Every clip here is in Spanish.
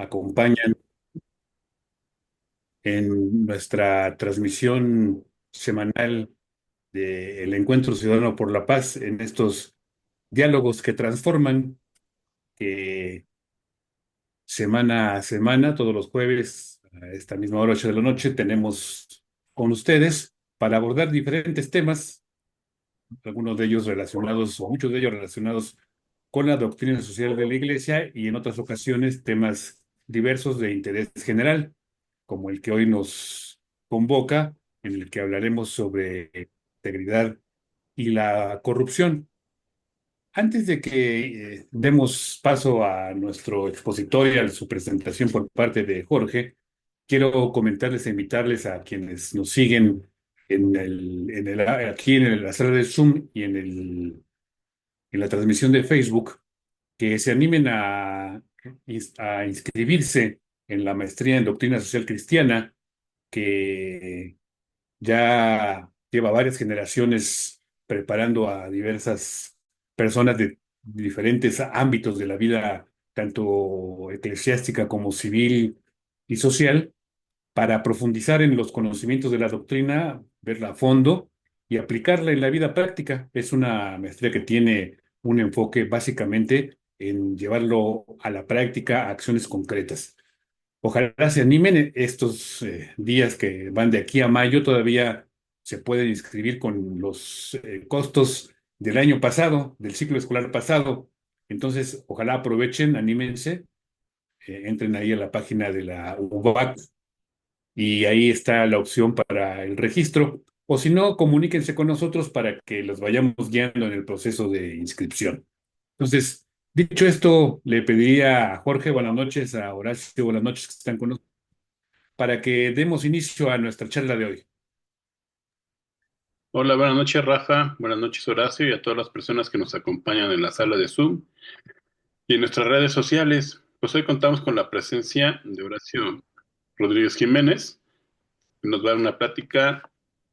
acompañan en nuestra transmisión semanal del Encuentro Ciudadano por la Paz, en estos diálogos que transforman, que semana a semana, todos los jueves, a esta misma hora, 8 de la noche, tenemos con ustedes para abordar diferentes temas, algunos de ellos relacionados, o muchos de ellos relacionados con la doctrina social de la Iglesia y en otras ocasiones temas diversos de interés general, como el que hoy nos convoca, en el que hablaremos sobre integridad y la corrupción. Antes de que demos paso a nuestro expositor y a su presentación por parte de Jorge, quiero comentarles e invitarles a quienes nos siguen aquí en la sala de Zoom y en la transmisión de Facebook, que se animen a inscribirse en la maestría en Doctrina Social Cristiana, que ya lleva varias generaciones preparando a diversas personas de diferentes ámbitos de la vida, tanto eclesiástica como civil y social, para profundizar en los conocimientos de la doctrina, verla a fondo y aplicarla en la vida práctica. Es una maestría que tiene un enfoque básicamente en llevarlo a la práctica, a acciones concretas. Ojalá se animen estos días que van de aquí a mayo. Todavía se pueden inscribir con los costos del año pasado, del ciclo escolar pasado. Entonces, ojalá aprovechen, anímense, entren ahí a la página de la UBAC y ahí está la opción para el registro. O si no, comuníquense con nosotros para que los vayamos guiando en el proceso de inscripción. Entonces, dicho esto, le pediría a Jorge buenas noches, a Horacio buenas noches que están con nosotros para que demos inicio a nuestra charla de hoy. Hola, buenas noches, Rafa. Buenas noches, Horacio, y a todas las personas que nos acompañan en la sala de Zoom y en nuestras redes sociales. Pues hoy contamos con la presencia de Horacio Rodríguez Jiménez, que nos va a dar una plática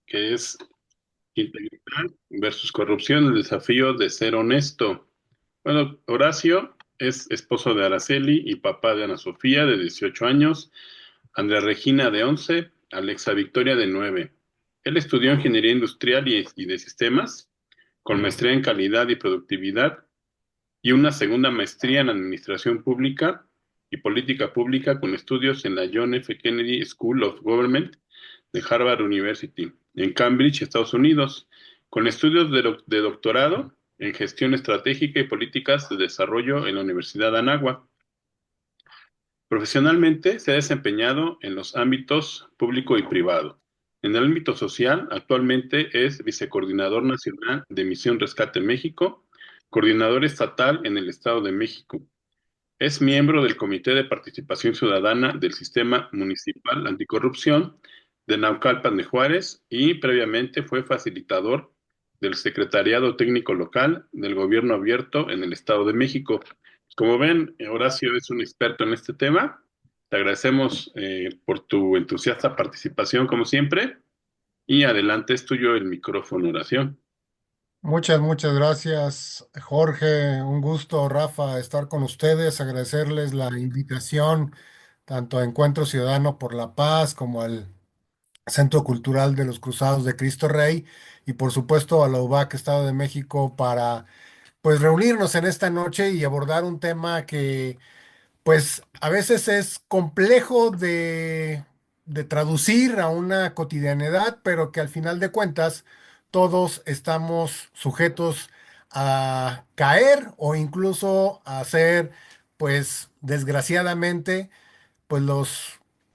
que es Integridad versus Corrupción, el desafío de ser honesto. Bueno, Horacio es esposo de Araceli y papá de Ana Sofía, de 18 años, Andrea Regina, de 11, Alexa Victoria, de 9. Él estudió Ingeniería Industrial y de Sistemas, con maestría en Calidad y Productividad y una segunda maestría en Administración Pública y Política Pública con estudios en la John F. Kennedy School of Government de Harvard University, en Cambridge, Estados Unidos, con estudios de doctorado en Gestión Estratégica y Políticas de Desarrollo en la Universidad de Anáhuac. Profesionalmente se ha desempeñado en los ámbitos público y privado. En el ámbito social, actualmente es vicecoordinador nacional de Misión Rescate México, coordinador estatal en el Estado de México. Es miembro del Comité de Participación Ciudadana del Sistema Municipal Anticorrupción de Naucalpan de Juárez y previamente fue facilitador del Secretariado Técnico Local del Gobierno Abierto en el Estado de México. Como ven, Horacio es un experto en este tema. Te agradecemos por tu entusiasta participación, como siempre, y adelante es tuyo el micrófono, Horacio. Muchas gracias, Jorge. Un gusto, Rafa, estar con ustedes, agradecerles la invitación tanto a Encuentro Ciudadano por la Paz como al Centro Cultural de los Cruzados de Cristo Rey y por supuesto a la UBAC Estado de México para pues reunirnos en esta noche y abordar un tema que pues a veces es complejo de traducir a una cotidianidad, pero que al final de cuentas todos estamos sujetos a caer o incluso a ser, pues desgraciadamente, pues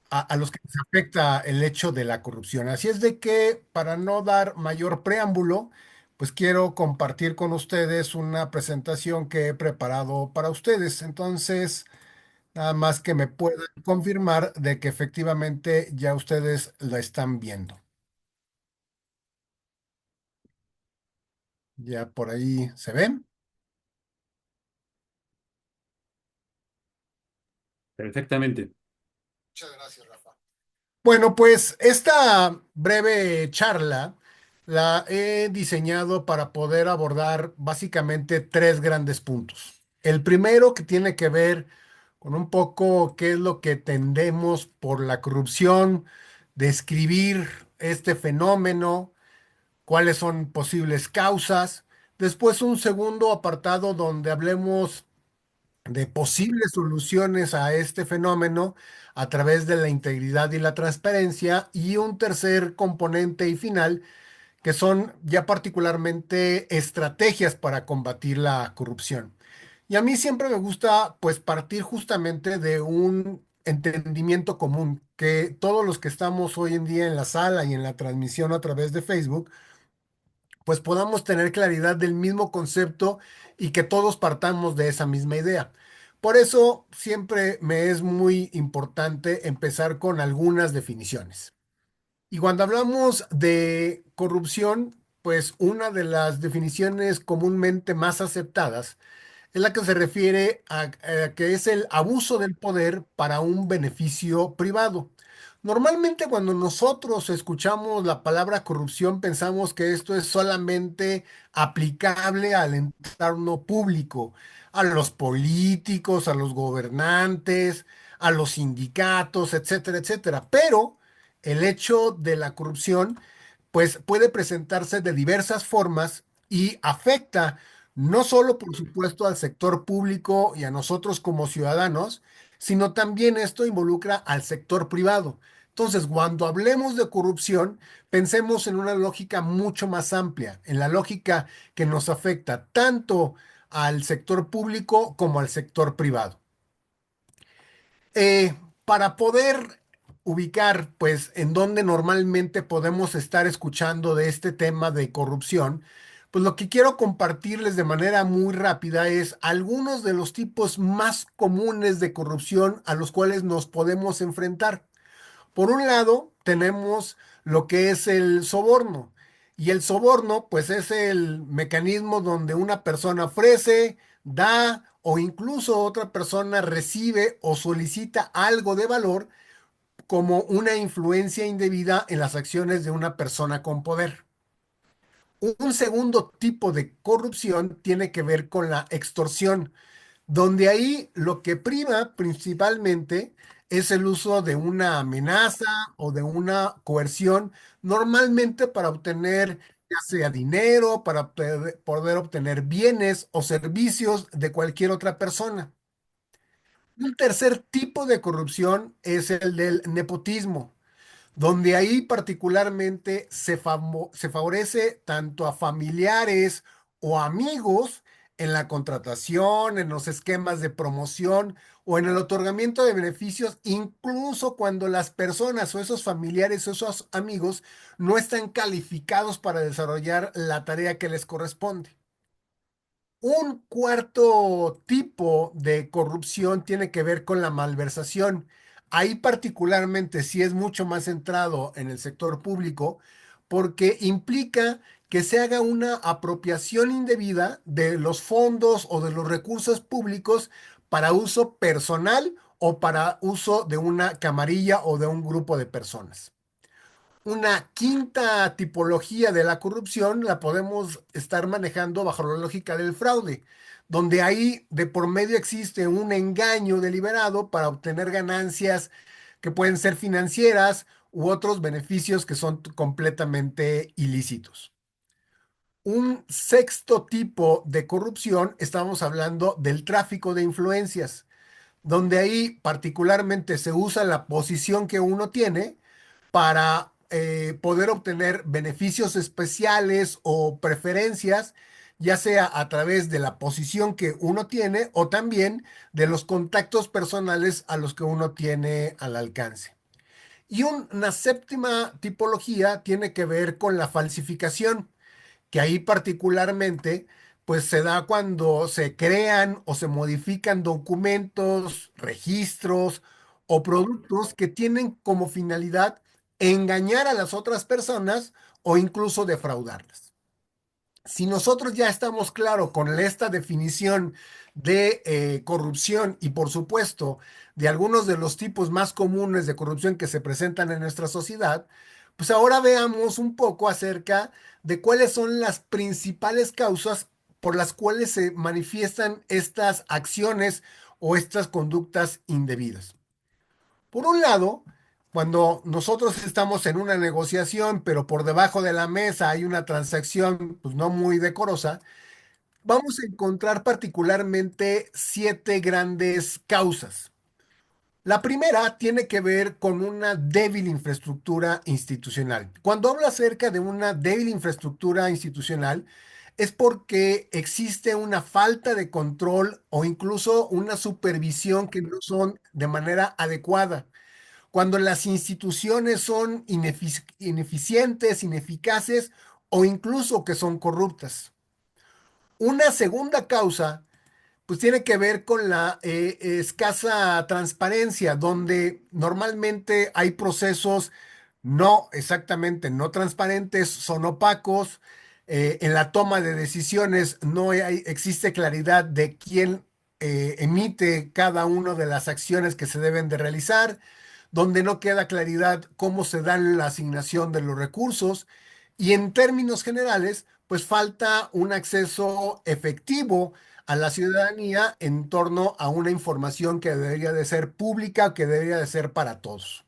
a los que les afecta el hecho de la corrupción. Así es de que, para no dar mayor preámbulo, pues quiero compartir con ustedes una presentación que he preparado para ustedes. Entonces, nada más que me puedan confirmar de que efectivamente ya ustedes la están viendo. Ya por ahí se ven. Perfectamente. Muchas gracias, Rafa. Bueno, pues esta breve charla la he diseñado para poder abordar básicamente tres grandes puntos. El primero que tiene que ver con un poco qué es lo que tendemos por la corrupción, describir este fenómeno, cuáles son posibles causas. Después un segundo apartado donde hablemos de posibles soluciones a este fenómeno a través de la integridad y la transparencia. Y un tercer componente y final que son ya particularmente estrategias para combatir la corrupción. Y a mí siempre me gusta pues partir justamente de un entendimiento común, que todos los que estamos hoy en día en la sala y en la transmisión a través de Facebook, pues podamos tener claridad del mismo concepto y que todos partamos de esa misma idea. Por eso siempre me es muy importante empezar con algunas definiciones. Y cuando hablamos de corrupción, pues una de las definiciones comúnmente más aceptadas es la que se refiere a que es el abuso del poder para un beneficio privado. Normalmente cuando nosotros escuchamos la palabra corrupción pensamos que esto es solamente aplicable al entorno público, a los políticos, a los gobernantes, a los sindicatos, etcétera, etcétera. Pero el hecho de la corrupción pues puede presentarse de diversas formas y afecta no solo, por supuesto, al sector público y a nosotros como ciudadanos, sino también esto involucra al sector privado. Entonces, cuando hablemos de corrupción, pensemos en una lógica mucho más amplia, en la lógica que nos afecta tanto al sector público como al sector privado. Para poder ubicar, pues, en dónde normalmente podemos estar escuchando de este tema de corrupción, pues lo que quiero compartirles de manera muy rápida es algunos de los tipos más comunes de corrupción a los cuales nos podemos enfrentar. Por un lado, tenemos lo que es el soborno. Y el soborno, pues es el mecanismo donde una persona ofrece, da o incluso otra persona recibe o solicita algo de valor como una influencia indebida en las acciones de una persona con poder. Un segundo tipo de corrupción tiene que ver con la extorsión, donde ahí lo que prima principalmente es el uso de una amenaza o de una coerción, normalmente para obtener ya sea dinero, para poder obtener bienes o servicios de cualquier otra persona. Un tercer tipo de corrupción es el del nepotismo, donde ahí particularmente se favorece tanto a familiares o amigos en la contratación, en los esquemas de promoción o en el otorgamiento de beneficios, incluso cuando las personas o esos familiares o esos amigos no están calificados para desarrollar la tarea que les corresponde. Un cuarto tipo de corrupción tiene que ver con la malversación. Ahí particularmente sí es mucho más centrado en el sector público porque implica que se haga una apropiación indebida de los fondos o de los recursos públicos para uso personal o para uso de una camarilla o de un grupo de personas. Una quinta tipología de la corrupción la podemos estar manejando bajo la lógica del fraude, donde ahí de por medio existe un engaño deliberado para obtener ganancias que pueden ser financieras u otros beneficios que son completamente ilícitos. Un sexto tipo de corrupción, estamos hablando del tráfico de influencias, donde ahí particularmente se usa la posición que uno tiene para poder obtener beneficios especiales o preferencias, ya sea a través de la posición que uno tiene o también de los contactos personales a los que uno tiene al alcance. Y una séptima tipología tiene que ver con la falsificación, que ahí particularmente pues se da cuando se crean o se modifican documentos, registros o productos que tienen como finalidad engañar a las otras personas o incluso defraudarlas. Si nosotros ya estamos claros con esta definición de corrupción y por supuesto de algunos de los tipos más comunes de corrupción que se presentan en nuestra sociedad, pues ahora veamos un poco acerca de cuáles son las principales causas por las cuales se manifiestan estas acciones o estas conductas indebidas. Por un lado, cuando nosotros estamos en una negociación, pero por debajo de la mesa hay una transacción pues, no muy decorosa, vamos a encontrar particularmente 7 grandes causas. La primera tiene que ver con una débil infraestructura institucional. Cuando hablo acerca de una débil infraestructura institucional, es porque existe una falta de control o incluso una supervisión que no son de manera adecuada. Cuando las instituciones son ineficientes, ineficaces o incluso que son corruptas. Una segunda causa pues tiene que ver con la escasa transparencia, donde normalmente hay procesos no exactamente no transparentes, son opacos. En la toma de decisiones no existe claridad de quién emite cada una de las acciones que se deben de realizar, donde no queda claridad cómo se da la asignación de los recursos y en términos generales, pues falta un acceso efectivo a la ciudadanía en torno a una información que debería de ser pública, que debería de ser para todos.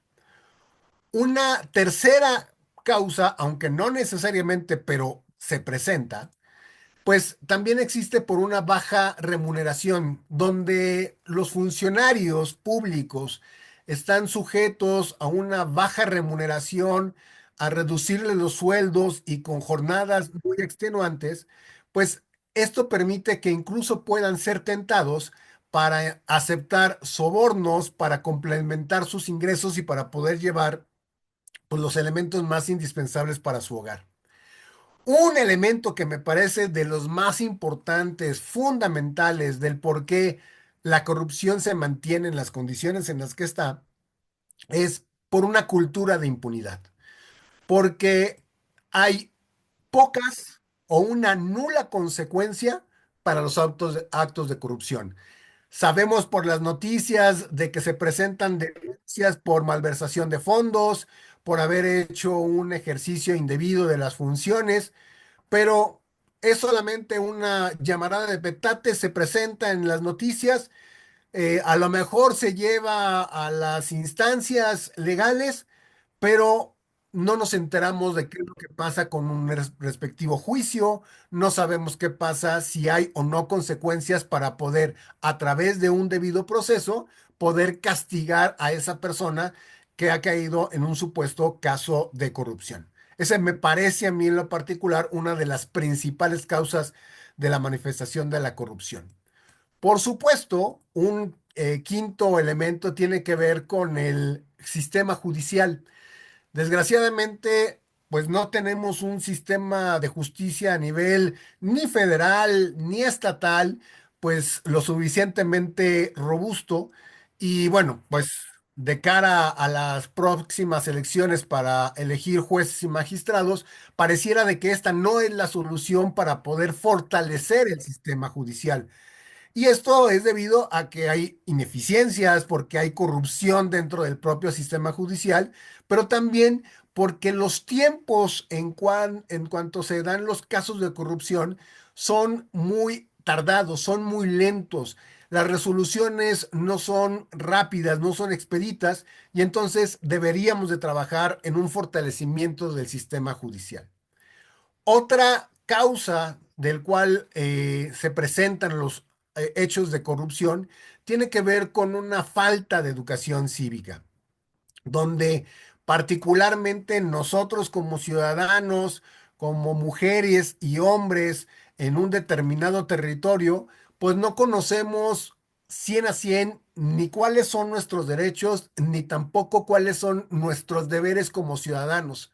Una tercera causa, aunque no necesariamente, pero se presenta, pues también existe por una baja remuneración, donde los funcionarios públicos están sujetos a una baja remuneración, a reducirles los sueldos y con jornadas muy extenuantes, pues esto permite que incluso puedan ser tentados para aceptar sobornos, para complementar sus ingresos y para poder llevar pues, los elementos más indispensables para su hogar. Un elemento que me parece de los más importantes, fundamentales del por qué la corrupción se mantiene en las condiciones en las que está, es por una cultura de impunidad. Porque hay pocas o una nula consecuencia para los actos de corrupción. Sabemos por las noticias de que se presentan denuncias por malversación de fondos, por haber hecho un ejercicio indebido de las funciones, pero es solamente una llamarada de petate, se presenta en las noticias, a lo mejor se lleva a las instancias legales, pero no nos enteramos de qué es lo que pasa con un respectivo juicio, no sabemos qué pasa si hay o no consecuencias para poder, a través de un debido proceso, poder castigar a esa persona que ha caído en un supuesto caso de corrupción. Ese me parece a mí en lo particular una de las principales causas de la manifestación de la corrupción. Por supuesto, un quinto elemento tiene que ver con el sistema judicial. Desgraciadamente, pues no tenemos un sistema de justicia a nivel ni federal ni estatal, pues lo suficientemente robusto. Y bueno, pues de cara a las próximas elecciones para elegir jueces y magistrados, pareciera de que esta no es la solución para poder fortalecer el sistema judicial. Y esto es debido a que hay ineficiencias, porque hay corrupción dentro del propio sistema judicial, pero también porque los tiempos en cuanto se dan los casos de corrupción son muy tardados, son muy lentos. Las resoluciones no son rápidas, no son expeditas, y entonces deberíamos de trabajar en un fortalecimiento del sistema judicial. Otra causa del cual se presentan los hechos de corrupción tiene que ver con una falta de educación cívica, donde particularmente nosotros como ciudadanos, como mujeres y hombres en un determinado territorio, pues no conocemos 100 a 100 ni cuáles son nuestros derechos, ni tampoco cuáles son nuestros deberes como ciudadanos.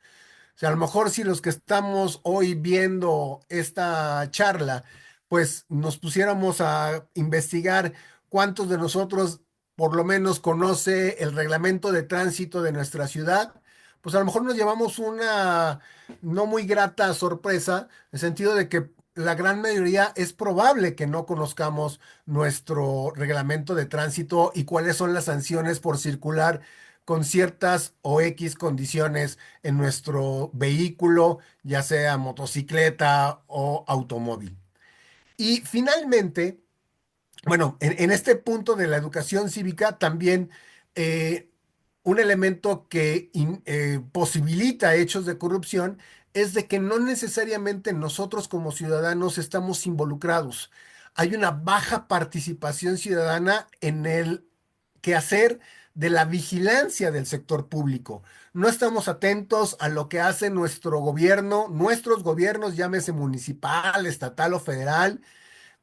O sea, a lo mejor si los que estamos hoy viendo esta charla, pues nos pusiéramos a investigar cuántos de nosotros por lo menos conoce el reglamento de tránsito de nuestra ciudad, pues a lo mejor nos llevamos una no muy grata sorpresa, en el sentido de que la gran mayoría es probable que no conozcamos nuestro reglamento de tránsito y cuáles son las sanciones por circular con ciertas o X condiciones en nuestro vehículo, ya sea motocicleta o automóvil. Y finalmente, Bueno, en este punto de la educación cívica también eh, un elemento que posibilita hechos de corrupción es de que no necesariamente nosotros como ciudadanos estamos involucrados. Hay una baja participación ciudadana en el quehacer de la vigilancia del sector público. No estamos atentos a lo que hace nuestro gobierno, nuestros gobiernos, llámese municipal, estatal o federal,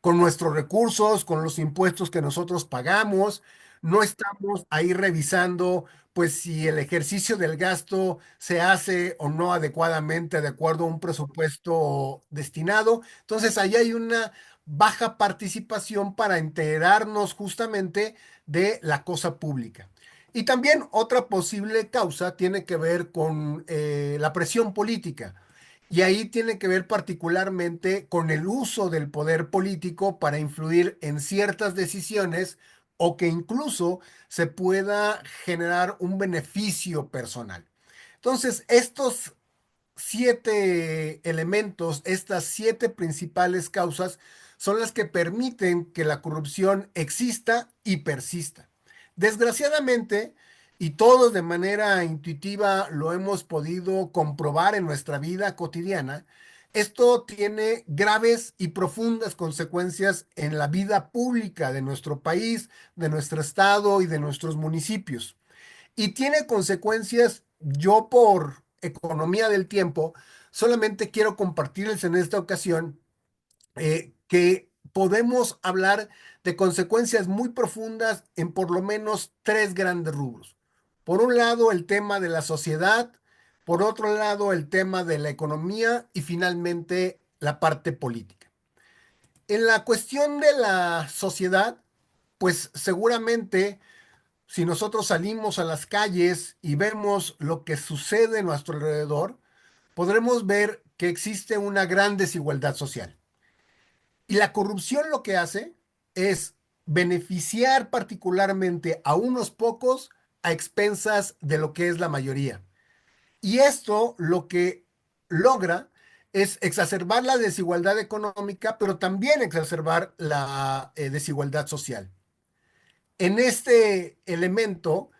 con nuestros recursos, con los impuestos que nosotros pagamos. No estamos ahí revisando, pues, si el ejercicio del gasto se hace o no adecuadamente, de acuerdo a un presupuesto destinado. Entonces, ahí hay una baja participación para enterarnos justamente de la cosa pública. Y también otra posible causa tiene que ver con la presión política. Y ahí tiene que ver particularmente con el uso del poder político para influir en ciertas decisiones o que incluso se pueda generar un beneficio personal. Entonces, estos 7 elementos, estas 7 principales causas, son las que permiten que la corrupción exista y persista. Desgraciadamente, y todos de manera intuitiva lo hemos podido comprobar en nuestra vida cotidiana, esto tiene graves y profundas consecuencias en la vida pública de nuestro país, de nuestro estado y de nuestros municipios. Y tiene consecuencias, yo por economía del tiempo, solamente quiero compartirles en esta ocasión que podemos hablar de consecuencias muy profundas en por lo menos 3 grandes rubros. Por un lado, el tema de la sociedad, por otro lado, el tema de la economía y finalmente la parte política. En la cuestión de la sociedad, pues seguramente si nosotros salimos a las calles y vemos lo que sucede a nuestro alrededor, podremos ver que existe una gran desigualdad social. Y la corrupción lo que hace es beneficiar particularmente a unos pocos a expensas de lo que es la mayoría. Y esto lo que logra es exacerbar la desigualdad económica, pero también exacerbar la desigualdad social. En este elemento,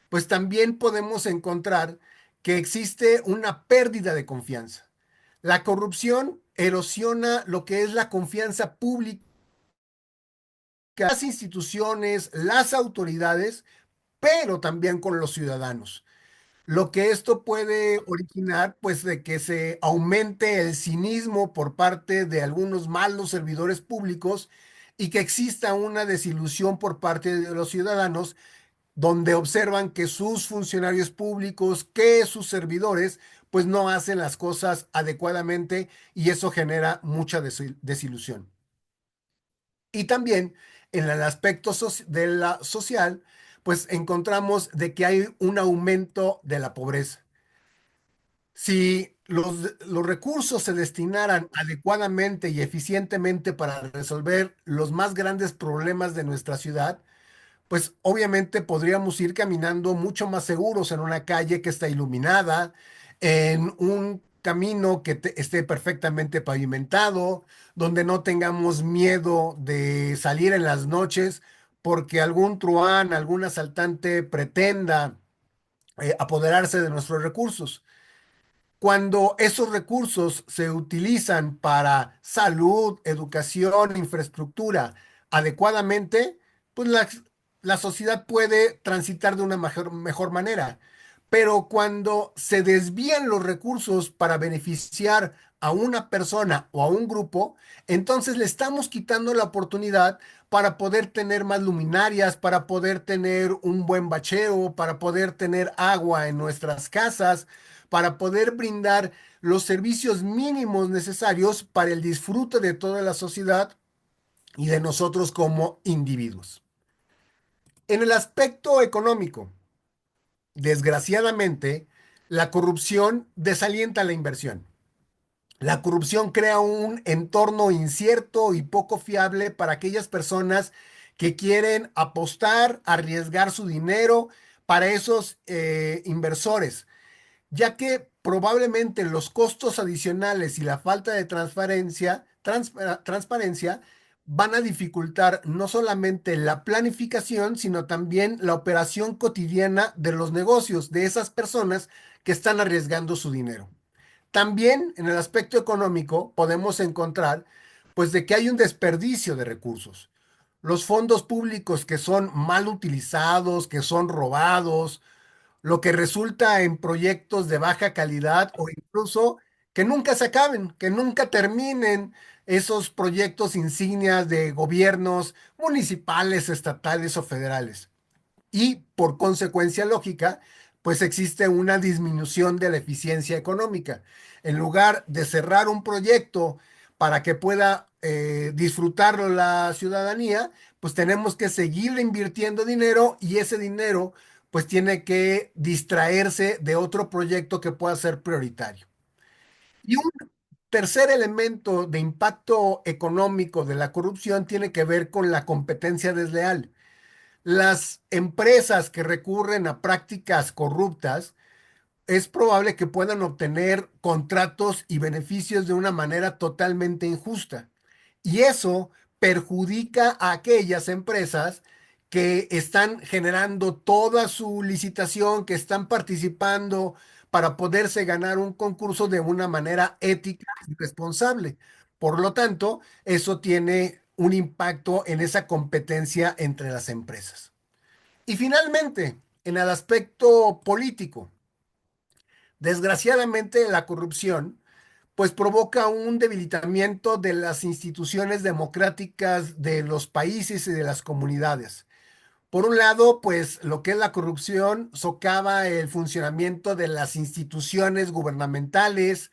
pues también podemos encontrar que existe una pérdida de confianza. La corrupción erosiona lo que es la confianza pública, las instituciones, las autoridades, pero también con los ciudadanos. Lo que esto puede originar, pues, de que se aumente el cinismo por parte de algunos malos servidores públicos y que exista una desilusión por parte de los ciudadanos donde observan que sus funcionarios públicos, que sus servidores, pues no hacen las cosas adecuadamente y eso genera mucha desilusión. Y también en el aspecto de la social, pues encontramos de que hay un aumento de la pobreza. Si los recursos se destinaran adecuadamente y eficientemente para resolver los más grandes problemas de nuestra ciudad, pues obviamente podríamos ir caminando mucho más seguros en una calle que está iluminada, en un camino que esté perfectamente pavimentado, donde no tengamos miedo de salir en las noches porque algún truán, algún asaltante pretenda apoderarse de nuestros recursos. Cuando esos recursos se utilizan para salud, educación, infraestructura adecuadamente, pues la sociedad puede transitar de una mejor manera. Pero cuando se desvían los recursos para beneficiar a una persona o a un grupo, entonces le estamos quitando la oportunidad para poder tener más luminarias, para poder tener un buen bacheo, para poder tener agua en nuestras casas, para poder brindar los servicios mínimos necesarios para el disfrute de toda la sociedad y de nosotros como individuos. En el aspecto económico, desgraciadamente, la corrupción desalienta la inversión. La corrupción crea un entorno incierto y poco fiable para aquellas personas que quieren apostar, arriesgar su dinero para esos inversores, ya que probablemente los costos adicionales y la falta de transparencia van a dificultar no solamente la planificación, sino también la operación cotidiana de los negocios, de esas personas que están arriesgando su dinero. También en el aspecto económico podemos encontrar pues de que hay un desperdicio de recursos. Los fondos públicos que son mal utilizados, que son robados, lo que resulta en proyectos de baja calidad o incluso que nunca se acaben, que nunca terminen esos proyectos insignias de gobiernos municipales, estatales o federales. Y por consecuencia lógica, pues existe una disminución de la eficiencia económica. En lugar de cerrar un proyecto para que pueda disfrutarlo la ciudadanía, pues tenemos que seguir invirtiendo dinero y ese dinero pues tiene que distraerse de otro proyecto que pueda ser prioritario. Y un tercer elemento de impacto económico de la corrupción tiene que ver con la competencia desleal. Las empresas que recurren a prácticas corruptas es probable que puedan obtener contratos y beneficios de una manera totalmente injusta. Y eso perjudica a aquellas empresas que están generando toda su licitación, que están participando para poderse ganar un concurso de una manera ética y responsable. Por lo tanto, eso tiene un impacto en esa competencia entre las empresas. Y finalmente, en el aspecto político, desgraciadamente la corrupción pues provoca un debilitamiento de las instituciones democráticas de los países y de las comunidades. Por un lado, pues lo que es la corrupción socava el funcionamiento de las instituciones gubernamentales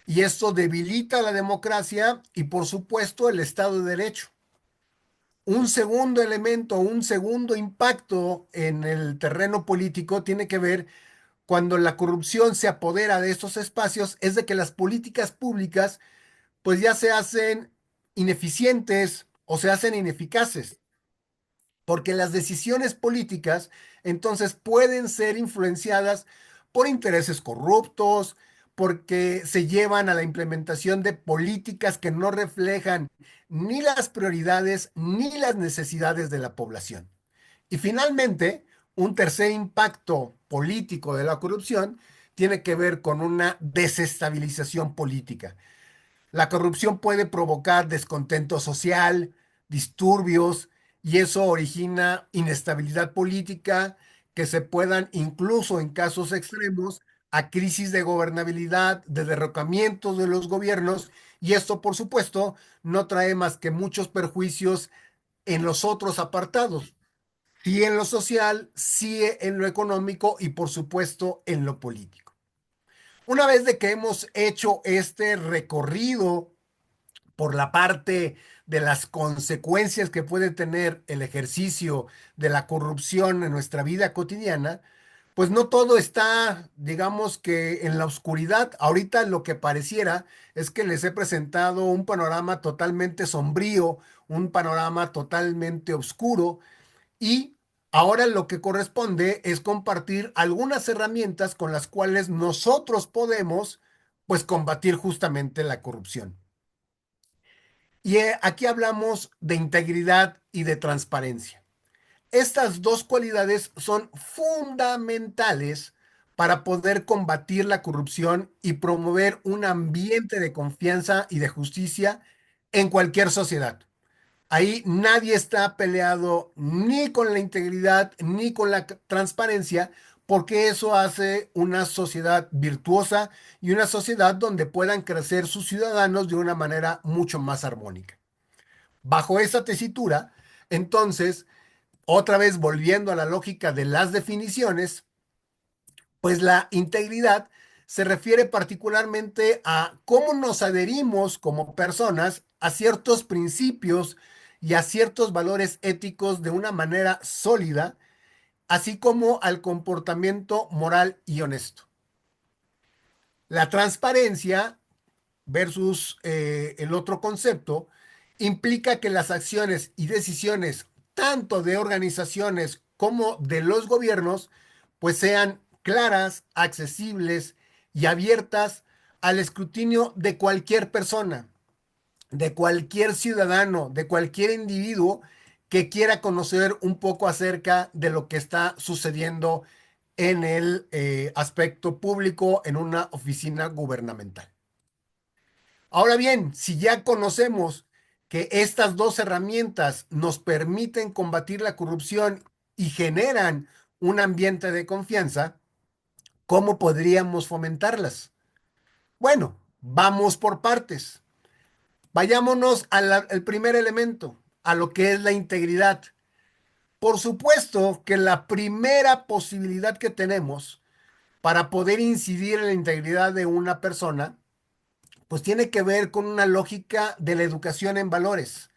y esto debilita la democracia y por supuesto el Estado de Derecho. Un segundo elemento, un segundo impacto en el terreno político tiene que ver cuando la corrupción se apodera de estos espacios, es de que las políticas públicas pues ya se hacen ineficientes o se hacen ineficaces, porque las decisiones políticas entonces pueden ser influenciadas por intereses corruptos, porque se llevan a la implementación de políticas que no reflejan ni las prioridades ni las necesidades de la población. Y finalmente, un tercer impacto político de la corrupción tiene que ver con una desestabilización política. La corrupción puede provocar descontento social, disturbios, y eso origina inestabilidad política que se puedan, incluso en casos extremos, a crisis de gobernabilidad, de derrocamientos de los gobiernos, y esto, por supuesto, no trae más que muchos perjuicios en los otros apartados, sí en lo social, sí en lo económico y, por supuesto, en lo político. Una vez de que hemos hecho este recorrido por la parte de las consecuencias que puede tener el ejercicio de la corrupción en nuestra vida cotidiana, pues no todo está, digamos que en la oscuridad. Ahorita lo que pareciera es que les he presentado un panorama totalmente sombrío, un panorama totalmente oscuro y ahora lo que corresponde es compartir algunas herramientas con las cuales nosotros podemos pues combatir justamente la corrupción. Y aquí hablamos de integridad y de transparencia. Estas dos cualidades son fundamentales para poder combatir la corrupción y promover un ambiente de confianza y de justicia en cualquier sociedad. Ahí nadie está peleado ni con la integridad ni con la transparencia, porque eso hace una sociedad virtuosa y una sociedad donde puedan crecer sus ciudadanos de una manera mucho más armónica. Bajo esa tesitura, entonces, otra vez volviendo a la lógica de las definiciones, pues la integridad se refiere particularmente a cómo nos adherimos como personas a ciertos principios y a ciertos valores éticos de una manera sólida, así como al comportamiento moral y honesto. La transparencia versus el otro concepto implica que las acciones y decisiones tanto de organizaciones como de los gobiernos pues sean claras, accesibles y abiertas al escrutinio de cualquier persona. de cualquier ciudadano, de cualquier individuo que quiera conocer un poco acerca de lo que está sucediendo en el aspecto público en una oficina gubernamental. Ahora bien, si ya conocemos que estas dos herramientas nos permiten combatir la corrupción y generan un ambiente de confianza, ¿cómo podríamos fomentarlas? Bueno, vamos por partes. Vayámonos al primer elemento, a lo que es la integridad. Por supuesto que la primera posibilidad que tenemos para poder incidir en la integridad de una persona, pues tiene que ver con una lógica de la educación en valores,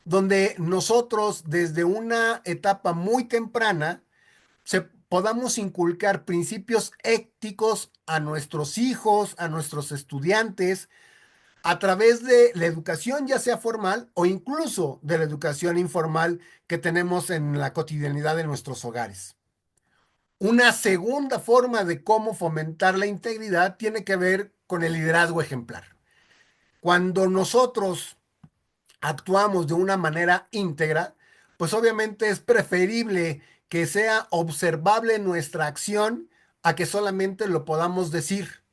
donde nosotros desde una etapa muy temprana podamos inculcar principios éticos a nuestros hijos, a nuestros estudiantes, a través de la educación, ya sea formal o incluso de la educación informal que tenemos en la cotidianidad de nuestros hogares. Una segunda forma de cómo fomentar la integridad tiene que ver con el liderazgo ejemplar. Cuando nosotros actuamos de una manera íntegra, pues obviamente es preferible que sea observable nuestra acción a que solamente lo podamos decir.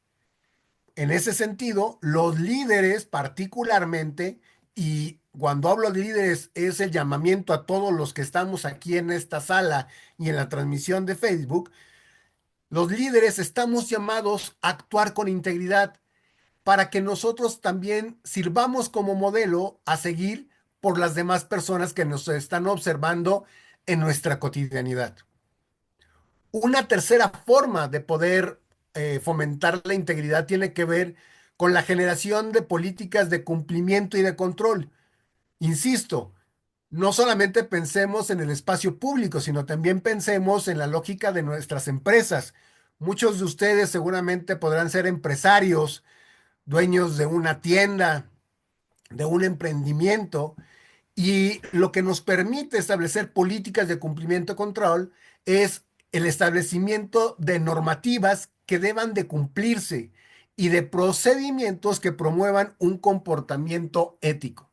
En ese sentido, los líderes particularmente, y cuando hablo de líderes es el llamamiento a todos los que estamos aquí en esta sala y en la transmisión de Facebook, los líderes estamos llamados a actuar con integridad para que nosotros también sirvamos como modelo a seguir por las demás personas que nos están observando en nuestra cotidianidad. Una tercera forma de poder fomentar la integridad tiene que ver con la generación de políticas de cumplimiento y de control. Insisto, no solamente pensemos en el espacio público, sino también pensemos en la lógica de nuestras empresas. Muchos de ustedes seguramente podrán ser empresarios, dueños de una tienda, de un emprendimiento, y lo que nos permite establecer políticas de cumplimiento y control es el establecimiento de normativas que deban de cumplirse y de procedimientos que promuevan un comportamiento ético.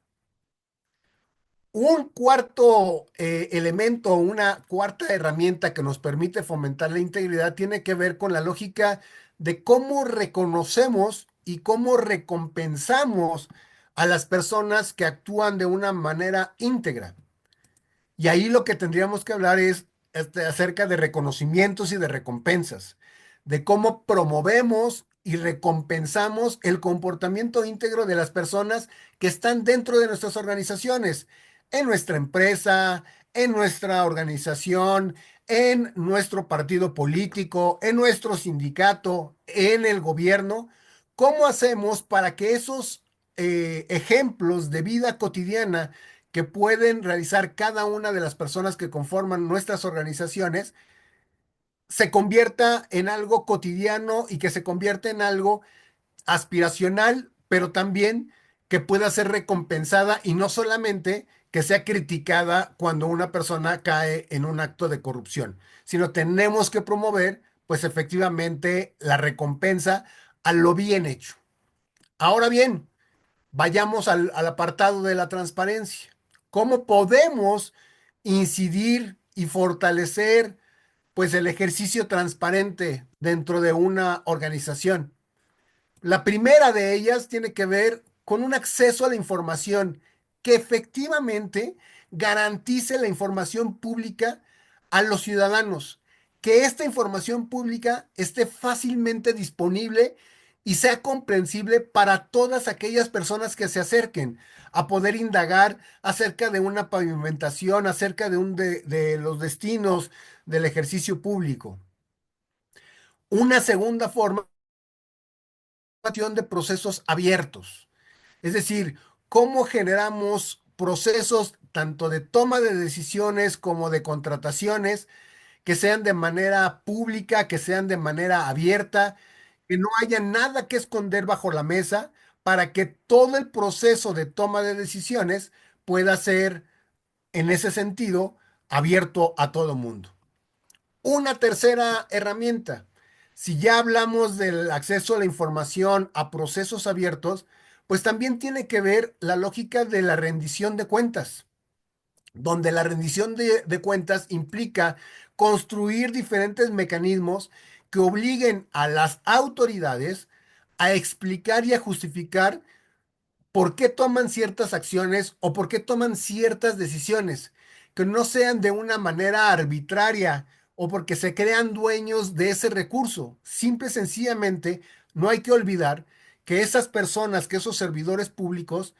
Un cuarto elemento, una cuarta herramienta que nos permite fomentar la integridad tiene que ver con la lógica de cómo reconocemos y cómo recompensamos a las personas que actúan de una manera íntegra. Y ahí lo que tendríamos que hablar es acerca de reconocimientos y de recompensas, de cómo promovemos y recompensamos el comportamiento íntegro de las personas que están dentro de nuestras organizaciones, en nuestra empresa, en nuestra organización, en nuestro partido político, en nuestro sindicato, en el gobierno. ¿Cómo hacemos para que esos ejemplos de vida cotidiana que pueden realizar cada una de las personas que conforman nuestras organizaciones se convierta en algo cotidiano y que se convierta en algo aspiracional, pero también que pueda ser recompensada y no solamente que sea criticada cuando una persona cae en un acto de corrupción, sino tenemos que promover, pues efectivamente, la recompensa a lo bien hecho. Ahora bien, vayamos al apartado de la transparencia. ¿Cómo podemos incidir y fortalecer pues el ejercicio transparente dentro de una organización? La primera de ellas tiene que ver con un acceso a la información que efectivamente garantice la información pública a los ciudadanos, que esta información pública esté fácilmente disponible y sea comprensible para todas aquellas personas que se acerquen a poder indagar acerca de una pavimentación, acerca de los destinos del ejercicio público. Una segunda forma de procesos abiertos. Es decir, cómo generamos procesos tanto de toma de decisiones como de contrataciones que sean de manera pública, que sean de manera abierta, que no haya nada que esconder bajo la mesa para que todo el proceso de toma de decisiones pueda ser, en ese sentido, abierto a todo mundo. Una tercera herramienta. Si ya hablamos del acceso a la información a procesos abiertos, pues también tiene que ver la lógica de la rendición de cuentas, donde la rendición de cuentas implica construir diferentes mecanismos que obliguen a las autoridades a explicar y a justificar por qué toman ciertas acciones o por qué toman ciertas decisiones, que no sean de una manera arbitraria o porque se crean dueños de ese recurso. Simple y sencillamente, no hay que olvidar que esas personas, que esos servidores públicos,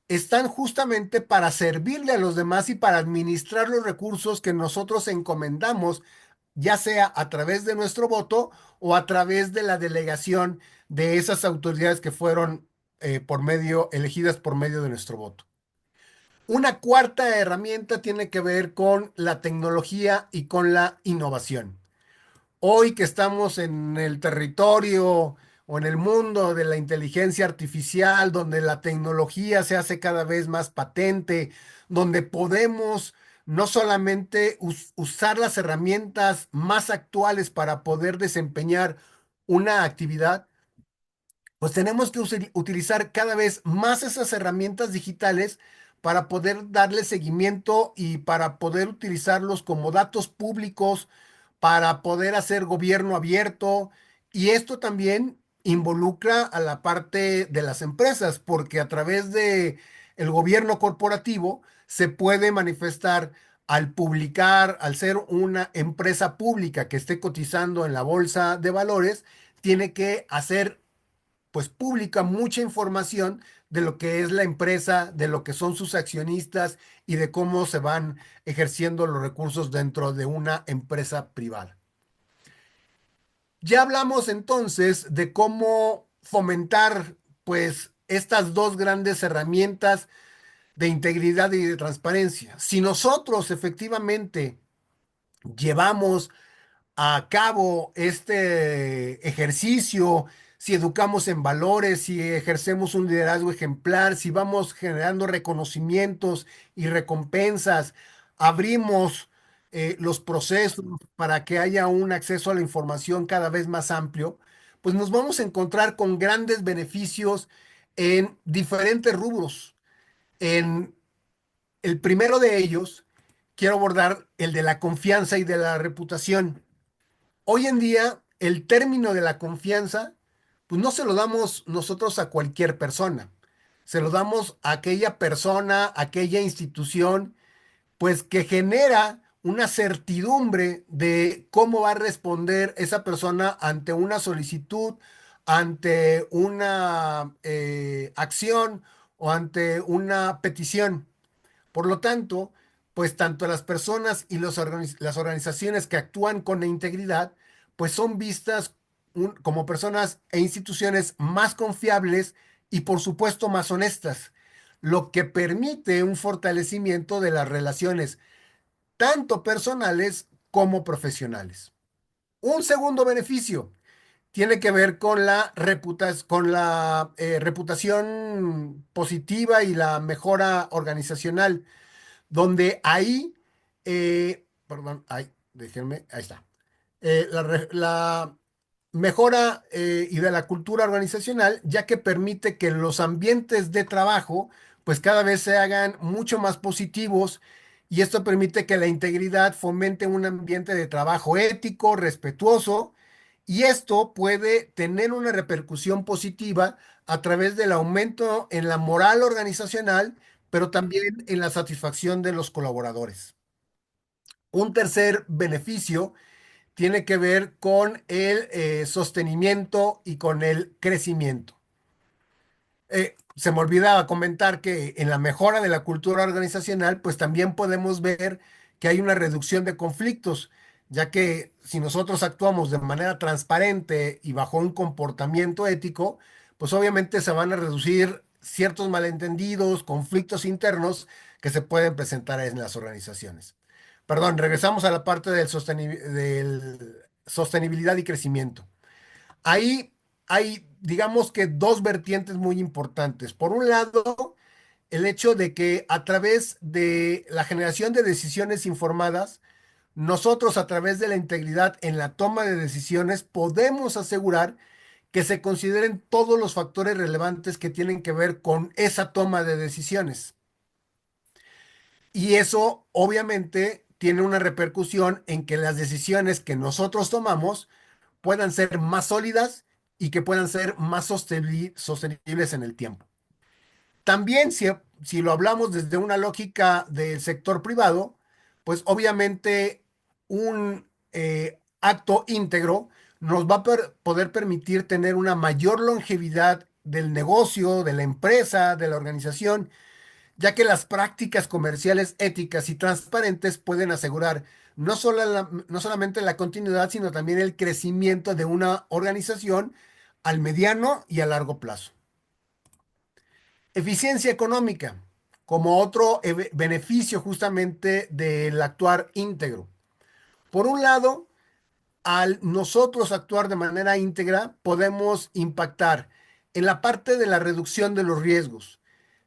están justamente para servirle a los demás y para administrar los recursos que nosotros encomendamos, ya sea a través de nuestro voto o a través de la delegación de esas autoridades que fueron elegidas por medio de nuestro voto. Una cuarta herramienta tiene que ver con la tecnología y con la innovación. Hoy que estamos en el territorio o en el mundo de la inteligencia artificial, donde la tecnología se hace cada vez más patente, donde podemos no solamente usar las herramientas más actuales para poder desempeñar una actividad, pues tenemos que utilizar cada vez más esas herramientas digitales para poder darle seguimiento y para poder utilizarlos como datos públicos, para poder hacer gobierno abierto. Y esto también involucra a la parte de las empresas, porque a través de el gobierno corporativo se puede manifestar al publicar, al ser una empresa pública que esté cotizando en la bolsa de valores, tiene que hacer pues publica mucha información de lo que es la empresa, de lo que son sus accionistas y de cómo se van ejerciendo los recursos dentro de una empresa privada. Ya hablamos entonces de cómo fomentar pues estas dos grandes herramientas de integridad y de transparencia. Si nosotros efectivamente llevamos a cabo este ejercicio, si educamos en valores, si ejercemos un liderazgo ejemplar, si vamos generando reconocimientos y recompensas, abrimos los procesos para que haya un acceso a la información cada vez más amplio, pues nos vamos a encontrar con grandes beneficios en diferentes rubros. En el primero de ellos, quiero abordar el de la confianza y de la reputación. Hoy en día, el término de la confianza, pues no se lo damos nosotros a cualquier persona. Se lo damos a aquella persona, a aquella institución, pues que genera una certidumbre de cómo va a responder esa persona ante una solicitud, ante una acción o ante una petición. Por lo tanto, pues tanto las personas y las organizaciones que actúan con integridad, pues son vistas como personas e instituciones más confiables y por supuesto más honestas, lo que permite un fortalecimiento de las relaciones tanto personales como profesionales. Un segundo beneficio tiene que ver con la reputación positiva y la mejora organizacional donde ahí, perdón, ahí, déjenme, ahí está. La mejora y de la cultura organizacional, ya que permite que los ambientes de trabajo, pues cada vez se hagan mucho más positivos y esto permite que la integridad fomente un ambiente de trabajo ético, respetuoso, y esto puede tener una repercusión positiva a través del aumento en la moral organizacional, pero también en la satisfacción de los colaboradores. Un tercer beneficio tiene que ver con el sostenimiento y con el crecimiento. Se me olvidaba comentar que en la mejora de la cultura organizacional, pues también podemos ver que hay una reducción de conflictos, ya que si nosotros actuamos de manera transparente y bajo un comportamiento ético, pues obviamente se van a reducir ciertos malentendidos, conflictos internos que se pueden presentar en las organizaciones. Perdón, regresamos a la parte del sostenibilidad y crecimiento. Ahí hay, digamos que dos vertientes muy importantes. Por un lado, el hecho de que a través de la generación de decisiones informadas, nosotros a través de la integridad en la toma de decisiones podemos asegurar que se consideren todos los factores relevantes que tienen que ver con esa toma de decisiones. Y eso obviamente tiene una repercusión en que las decisiones que nosotros tomamos puedan ser más sólidas y que puedan ser más sostenibles en el tiempo. También si lo hablamos desde una lógica del sector privado, pues obviamente un acto íntegro nos va a poder permitir tener una mayor longevidad del negocio, de la empresa, de la organización, ya que las prácticas comerciales éticas y transparentes pueden asegurar no solamente la continuidad, sino también el crecimiento de una organización al mediano y a largo plazo. Eficiencia económica, como otro beneficio justamente del actuar íntegro. Por un lado, al nosotros actuar de manera íntegra, podemos impactar en la parte de la reducción de los riesgos.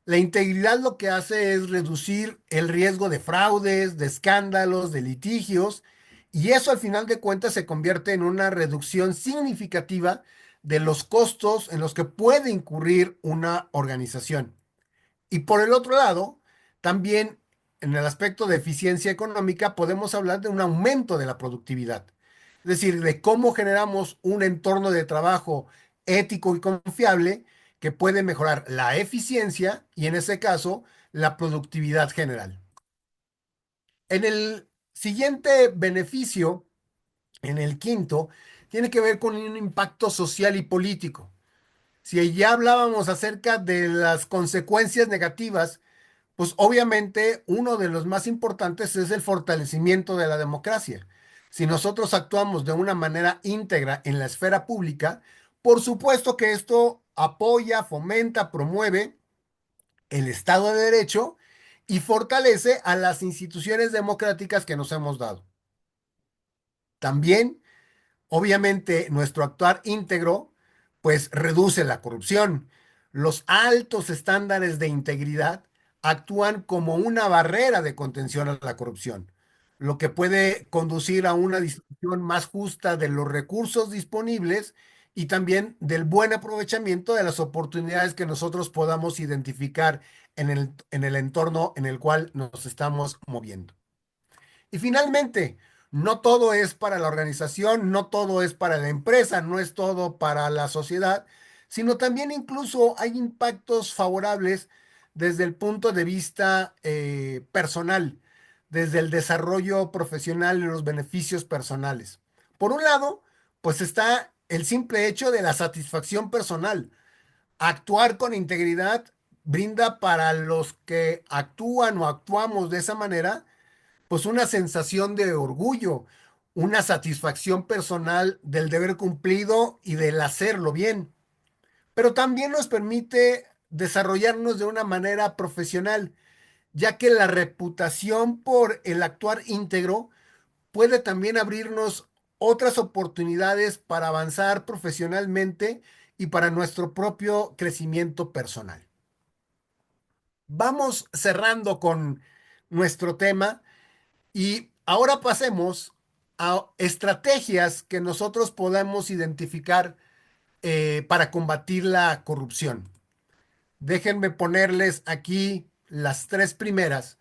La integridad lo que hace es reducir el riesgo de fraudes, de escándalos, de litigios, y eso al final de cuentas se convierte en una reducción significativa de los costos en los que puede incurrir una organización. Y por el otro lado, también en el aspecto de eficiencia económica podemos hablar de un aumento de la productividad. Es decir, de cómo generamos un entorno de trabajo ético y confiable que puede mejorar la eficiencia y en ese caso la productividad general. En el siguiente beneficio, en el quinto, tiene que ver con un impacto social y político. Si ya hablábamos acerca de las consecuencias negativas, pues obviamente uno de los más importantes es el fortalecimiento de la democracia. Si nosotros actuamos de una manera íntegra en la esfera pública, por supuesto que esto apoya, fomenta, promueve el Estado de Derecho y fortalece a las instituciones democráticas que nos hemos dado. También obviamente, nuestro actuar íntegro, pues reduce la corrupción. Los altos estándares de integridad actúan como una barrera de contención a la corrupción, lo que puede conducir a una distribución más justa de los recursos disponibles y también del buen aprovechamiento de las oportunidades que nosotros podamos identificar en el entorno en el cual nos estamos moviendo. Y finalmente, no todo es para la organización, no todo es para la empresa, no es todo para la sociedad, sino también incluso hay impactos favorables desde el punto de vista personal, desde el desarrollo profesional y los beneficios personales. Por un lado, pues está el simple hecho de la satisfacción personal. Actuar con integridad brinda para los que actúan o actuamos de esa manera pues una sensación de orgullo, una satisfacción personal del deber cumplido y del hacerlo bien. Pero también nos permite desarrollarnos de una manera profesional, ya que la reputación por el actuar íntegro puede también abrirnos otras oportunidades para avanzar profesionalmente y para nuestro propio crecimiento personal. Vamos cerrando con nuestro tema. Y ahora pasemos a estrategias que nosotros podemos identificar para combatir la corrupción. Déjenme ponerles aquí las tres primeras.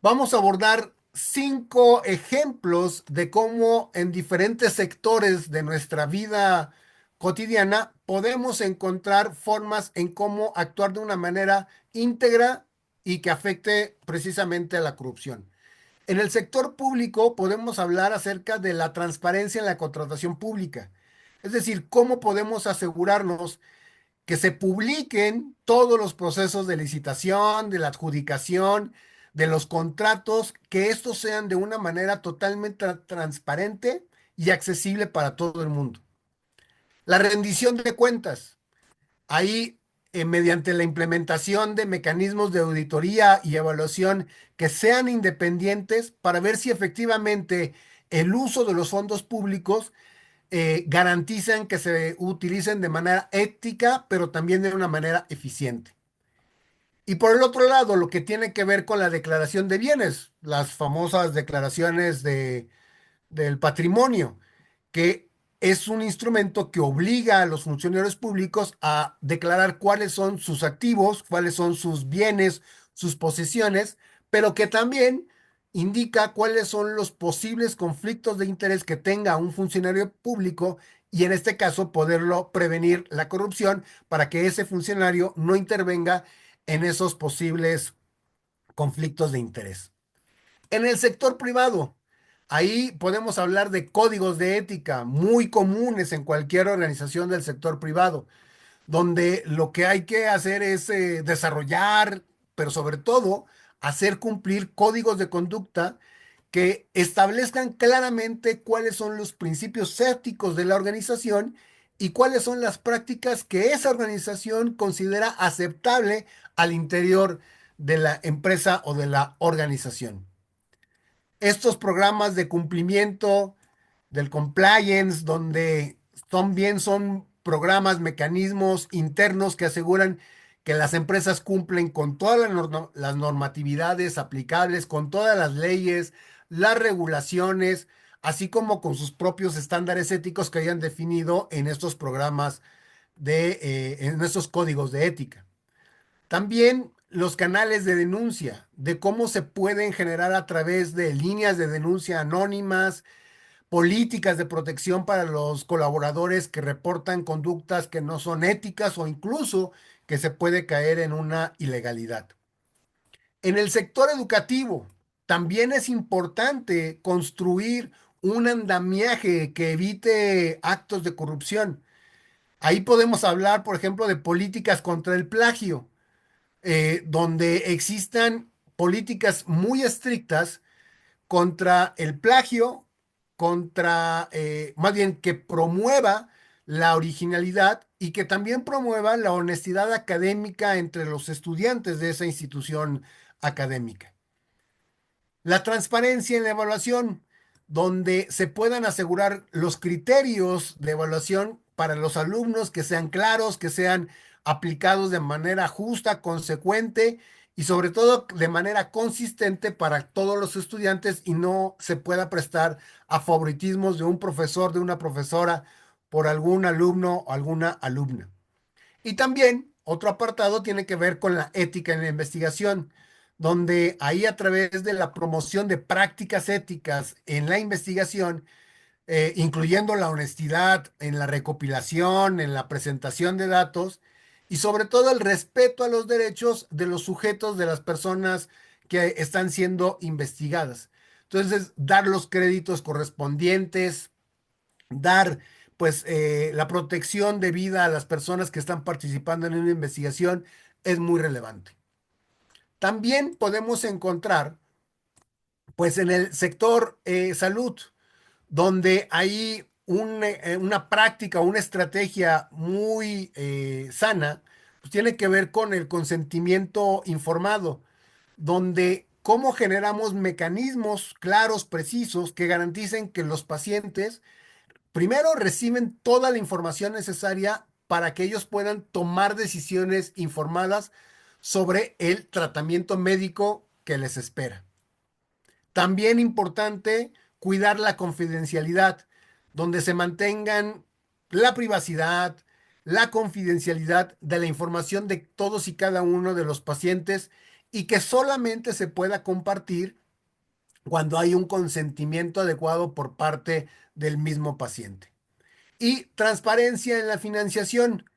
Vamos a abordar 5 ejemplos de cómo en diferentes sectores de nuestra vida cotidiana podemos encontrar formas en cómo actuar de una manera íntegra y que afecte precisamente a la corrupción. En el sector público podemos hablar acerca de la transparencia en la contratación pública. Es decir, cómo podemos asegurarnos que se publiquen todos los procesos de licitación, de la adjudicación, de los contratos, que estos sean de una manera totalmente transparente y accesible para todo el mundo. La rendición de cuentas. Ahí, mediante la implementación de mecanismos de auditoría y evaluación que sean independientes para ver si efectivamente el uso de los fondos públicos garantizan que se utilicen de manera ética, pero también de una manera eficiente. Y por el otro lado, lo que tiene que ver con la declaración de bienes, las famosas declaraciones del patrimonio, que es un instrumento que obliga a los funcionarios públicos a declarar cuáles son sus activos, cuáles son sus bienes, sus posesiones, pero que también indica cuáles son los posibles conflictos de interés que tenga un funcionario público y en este caso poderlo prevenir la corrupción para que ese funcionario no intervenga en esos posibles conflictos de interés. En el sector privado, ahí podemos hablar de códigos de ética muy comunes en cualquier organización del sector privado, donde lo que hay que hacer es desarrollar, pero sobre todo hacer cumplir códigos de conducta que establezcan claramente cuáles son los principios éticos de la organización y cuáles son las prácticas que esa organización considera aceptable al interior de la empresa o de la organización. Estos programas de cumplimiento del compliance, donde son programas, mecanismos internos que aseguran que las empresas cumplen con todas las normatividades aplicables, con todas las leyes, las regulaciones, así como con sus propios estándares éticos que hayan definido en estos programas en estos códigos de ética. También los canales de denuncia, de cómo se pueden generar a través de líneas de denuncia anónimas, políticas de protección para los colaboradores que reportan conductas que no son éticas o incluso que se puede caer en una ilegalidad. En el sector educativo, también es importante construir un andamiaje que evite actos de corrupción. Ahí podemos hablar, por ejemplo, de políticas contra el plagio, donde existan políticas muy estrictas contra el plagio, más bien que promueva la originalidad y que también promueva la honestidad académica entre los estudiantes de esa institución académica. La transparencia en la evaluación, donde se puedan asegurar los criterios de evaluación para los alumnos que sean claros, que sean aplicados de manera justa, consecuente y sobre todo de manera consistente para todos los estudiantes y no se pueda prestar a favoritismos de un profesor, de una profesora por algún alumno o alguna alumna. Y también otro apartado tiene que ver con la ética en la investigación, donde ahí a través de la promoción de prácticas éticas en la investigación, incluyendo la honestidad en la recopilación, en la presentación de datos y sobre todo el respeto a los derechos de los sujetos, de las personas que están siendo investigadas. Entonces, dar los créditos correspondientes, dar pues la protección de vida a las personas que están participando en una investigación es muy relevante. También podemos encontrar pues en el sector salud, donde hay una práctica, una estrategia muy sana, pues tiene que ver con el consentimiento informado, donde cómo generamos mecanismos claros, precisos, que garanticen que los pacientes primero reciben toda la información necesaria para que ellos puedan tomar decisiones informadas sobre el tratamiento médico que les espera. También importante cuidar la confidencialidad, donde se mantengan la privacidad, la confidencialidad de la información de todos y cada uno de los pacientes y que solamente se pueda compartir cuando hay un consentimiento adecuado por parte del mismo paciente. Y transparencia en la financiación.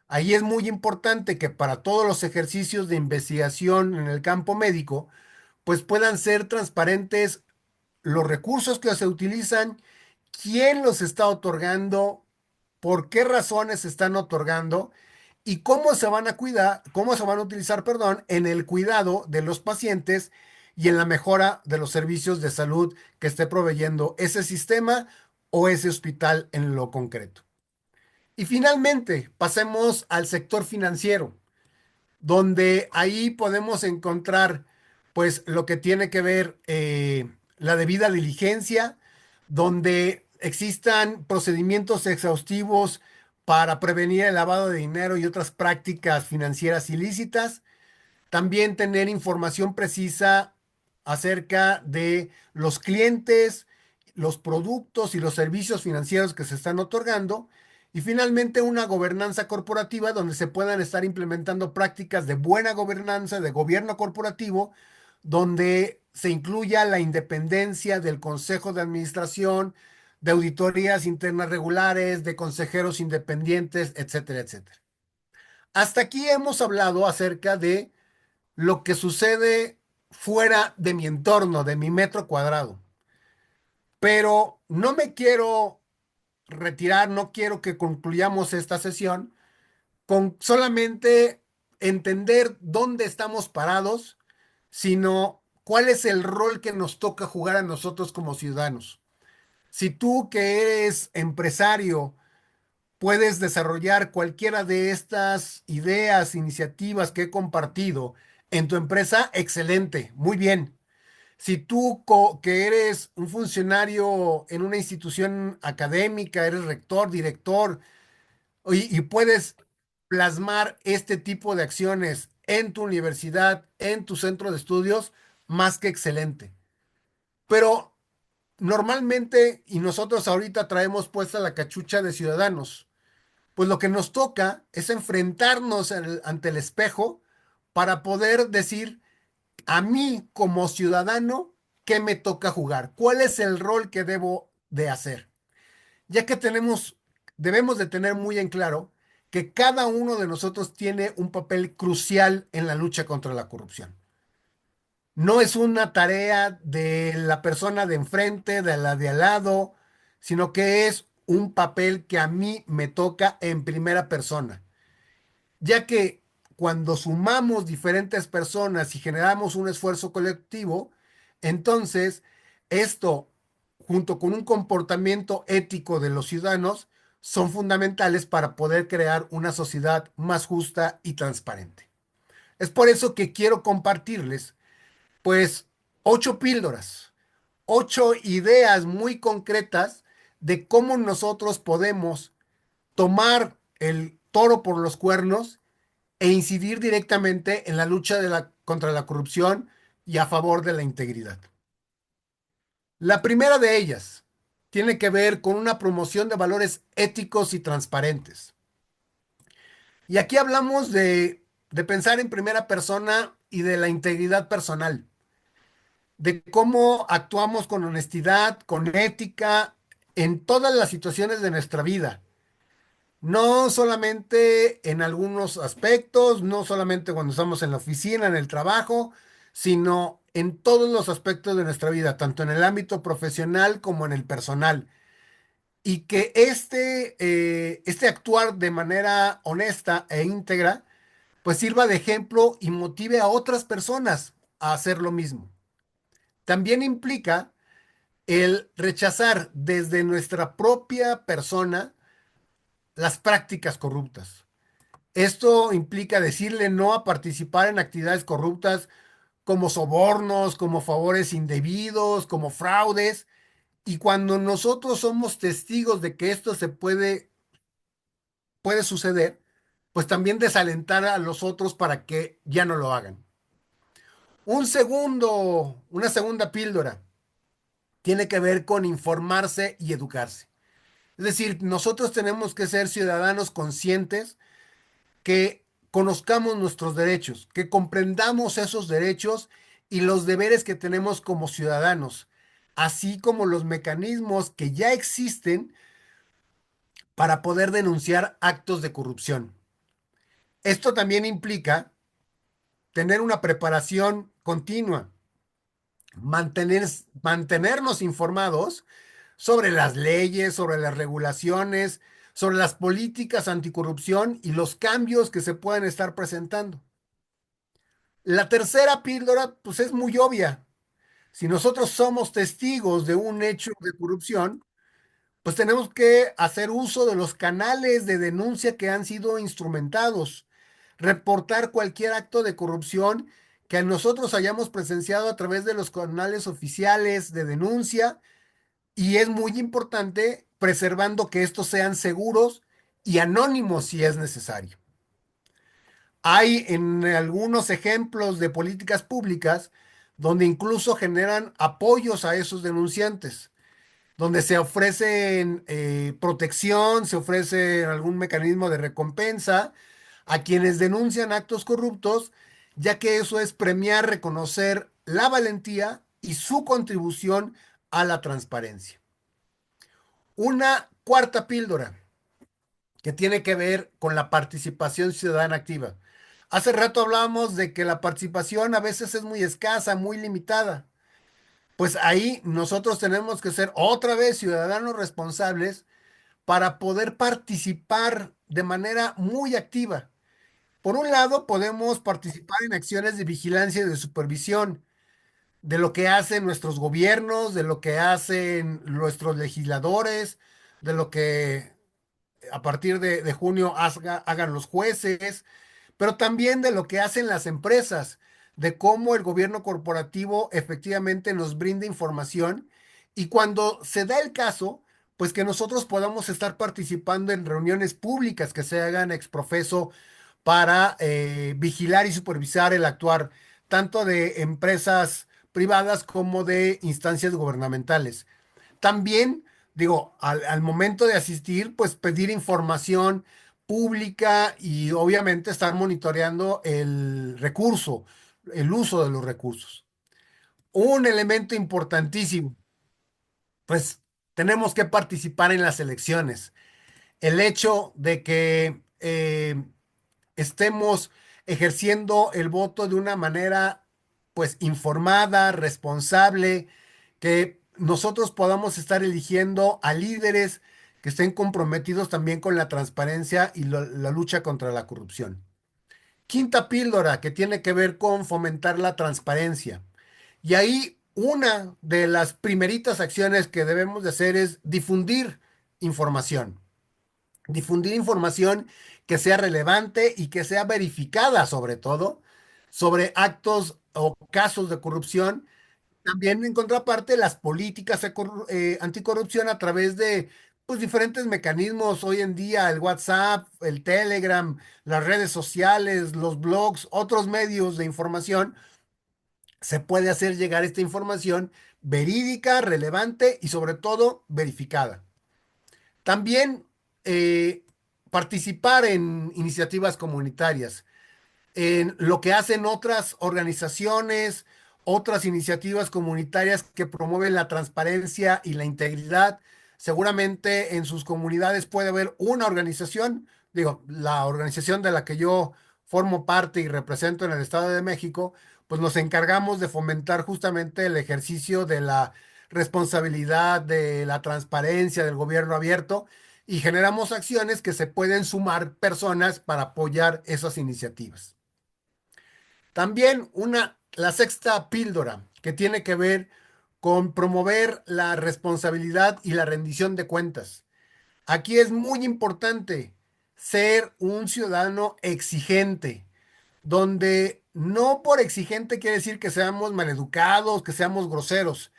Ahí es muy importante que para todos los ejercicios de investigación en el campo médico, pues puedan ser transparentes los recursos que se utilizan, quién los está otorgando, por qué razones se están otorgando y cómo se van a cuidar, cómo se van a utilizar, perdón, en el cuidado de los pacientes y en la mejora de los servicios de salud que esté proveyendo ese sistema o ese hospital en lo concreto. Y finalmente, pasemos al sector financiero, donde ahí podemos encontrar pues lo que tiene que ver la debida diligencia, donde existan procedimientos exhaustivos para prevenir el lavado de dinero y otras prácticas financieras ilícitas, también tener información precisa acerca de los clientes, los productos y los servicios financieros que se están otorgando, y finalmente una gobernanza corporativa donde se puedan estar implementando prácticas de buena gobernanza, de gobierno corporativo, donde se incluya la independencia del consejo de administración, de auditorías internas regulares, de consejeros independientes, etcétera, etcétera. Hasta aquí hemos hablado acerca de lo que sucede fuera de mi entorno, de mi metro cuadrado. Pero no me quiero retirar, no quiero que concluyamos esta sesión con solamente entender dónde estamos parados, sino cuál es el rol que nos toca jugar a nosotros como ciudadanos. Si tú que eres empresario puedes desarrollar cualquiera de estas ideas, iniciativas que he compartido en tu empresa, excelente, muy bien. Si tú que eres un funcionario en una institución académica, eres rector, director, y puedes plasmar este tipo de acciones en tu universidad, en tu centro de estudios, más que excelente. Pero normalmente, y nosotros ahorita traemos puesta la cachucha de ciudadanos, pues lo que nos toca es enfrentarnos ante el espejo para poder decir, a mí como ciudadano, ¿qué me toca jugar? ¿Cuál es el rol que debo de hacer? Ya que debemos de tener muy en claro que cada uno de nosotros tiene un papel crucial en la lucha contra la corrupción. No es una tarea de la persona de enfrente, de la de al lado, sino que es un papel que a mí me toca en primera persona, ya que cuando sumamos diferentes personas y generamos un esfuerzo colectivo, entonces esto, junto con un comportamiento ético de los ciudadanos, son fundamentales para poder crear una sociedad más justa y transparente. Es por eso que quiero compartirles, pues, 8 píldoras, 8 ideas muy concretas de cómo nosotros podemos tomar el toro por los cuernos e incidir directamente en la lucha contra la corrupción y a favor de la integridad. La primera de ellas tiene que ver con una promoción de valores éticos y transparentes. Y aquí hablamos de pensar en primera persona y de la integridad personal, de cómo actuamos con honestidad, con ética, en todas las situaciones de nuestra vida. No solamente en algunos aspectos, no solamente cuando estamos en la oficina, en el trabajo, sino en todos los aspectos de nuestra vida, tanto en el ámbito profesional como en el personal. Y que este actuar de manera honesta e íntegra, pues sirva de ejemplo y motive a otras personas a hacer lo mismo. También implica el rechazar desde nuestra propia persona las prácticas corruptas. Esto implica decirle no a participar en actividades corruptas como sobornos, como favores indebidos, como fraudes. Y cuando nosotros somos testigos de que esto puede suceder, pues también desalentar a los otros para que ya no lo hagan. Una segunda píldora tiene que ver con informarse y educarse. Es decir, nosotros tenemos que ser ciudadanos conscientes, que conozcamos nuestros derechos, que comprendamos esos derechos y los deberes que tenemos como ciudadanos, así como los mecanismos que ya existen para poder denunciar actos de corrupción. Esto también implica tener una preparación continua, mantenernos informados sobre las leyes, sobre las regulaciones, sobre las políticas anticorrupción y los cambios que se pueden estar presentando. La tercera píldora, pues es muy obvia. Si nosotros somos testigos de un hecho de corrupción, pues tenemos que hacer uso de los canales de denuncia que han sido instrumentados, reportar cualquier acto de corrupción que nosotros hayamos presenciado a través de los canales oficiales de denuncia, y es muy importante preservando que estos sean seguros y anónimos si es necesario. Hay en algunos ejemplos de políticas públicas donde incluso generan apoyos a esos denunciantes. donde se ofrecen protección, se ofrece algún mecanismo de recompensa a quienes denuncian actos corruptos, ya que eso es premiar, reconocer la valentía y su contribución a la transparencia. Una cuarta píldora que tiene que ver con la participación ciudadana activa. Hace rato hablábamos de que la participación a veces es muy escasa, muy limitada. Pues ahí nosotros tenemos que ser otra vez ciudadanos responsables para poder participar de manera muy activa. Por un lado, podemos participar en acciones de vigilancia y de supervisión de lo que hacen nuestros gobiernos, de lo que hacen nuestros legisladores, de lo que a partir de junio hagan los jueces, pero también de lo que hacen las empresas, de cómo el gobierno corporativo efectivamente nos brinda información y cuando se da el caso, pues que nosotros podamos estar participando en reuniones públicas que se hagan ex profeso para vigilar y supervisar el actuar tanto de empresas privadas como de instancias gubernamentales. También, digo, al momento de asistir, pues pedir información pública y obviamente estar monitoreando el recurso, el uso de los recursos. Un elemento importantísimo, pues tenemos que participar en las elecciones. El hecho de que estemos ejerciendo el voto de una manera pues informada, responsable, que nosotros podamos estar eligiendo a líderes que estén comprometidos también con la transparencia y la lucha contra la corrupción. Quinta píldora que tiene que ver con fomentar la transparencia. Y ahí una de las primeritas acciones que debemos de hacer es difundir información que sea relevante y que sea verificada sobre todo sobre actos o casos de corrupción. También en contraparte las políticas anticorrupción a través de pues, diferentes mecanismos hoy en día, el WhatsApp, el Telegram, las redes sociales, los blogs, otros medios de información, se puede hacer llegar esta información verídica, relevante y sobre todo verificada. También eh, participar en iniciativas comunitarias, en lo que hacen otras organizaciones, otras iniciativas comunitarias que promueven la transparencia y la integridad. Seguramente en sus comunidades puede haber una organización, digo, la organización de la que yo formo parte y represento en el Estado de México, pues nos encargamos de fomentar justamente el ejercicio de la responsabilidad, de la transparencia, del gobierno abierto y generamos acciones que se pueden sumar personas para apoyar esas iniciativas. También la sexta píldora que tiene que ver con promover la responsabilidad y la rendición de cuentas. Aquí es muy importante ser un ciudadano exigente, donde no por exigente quiere decir que seamos maleducados, que seamos groseros,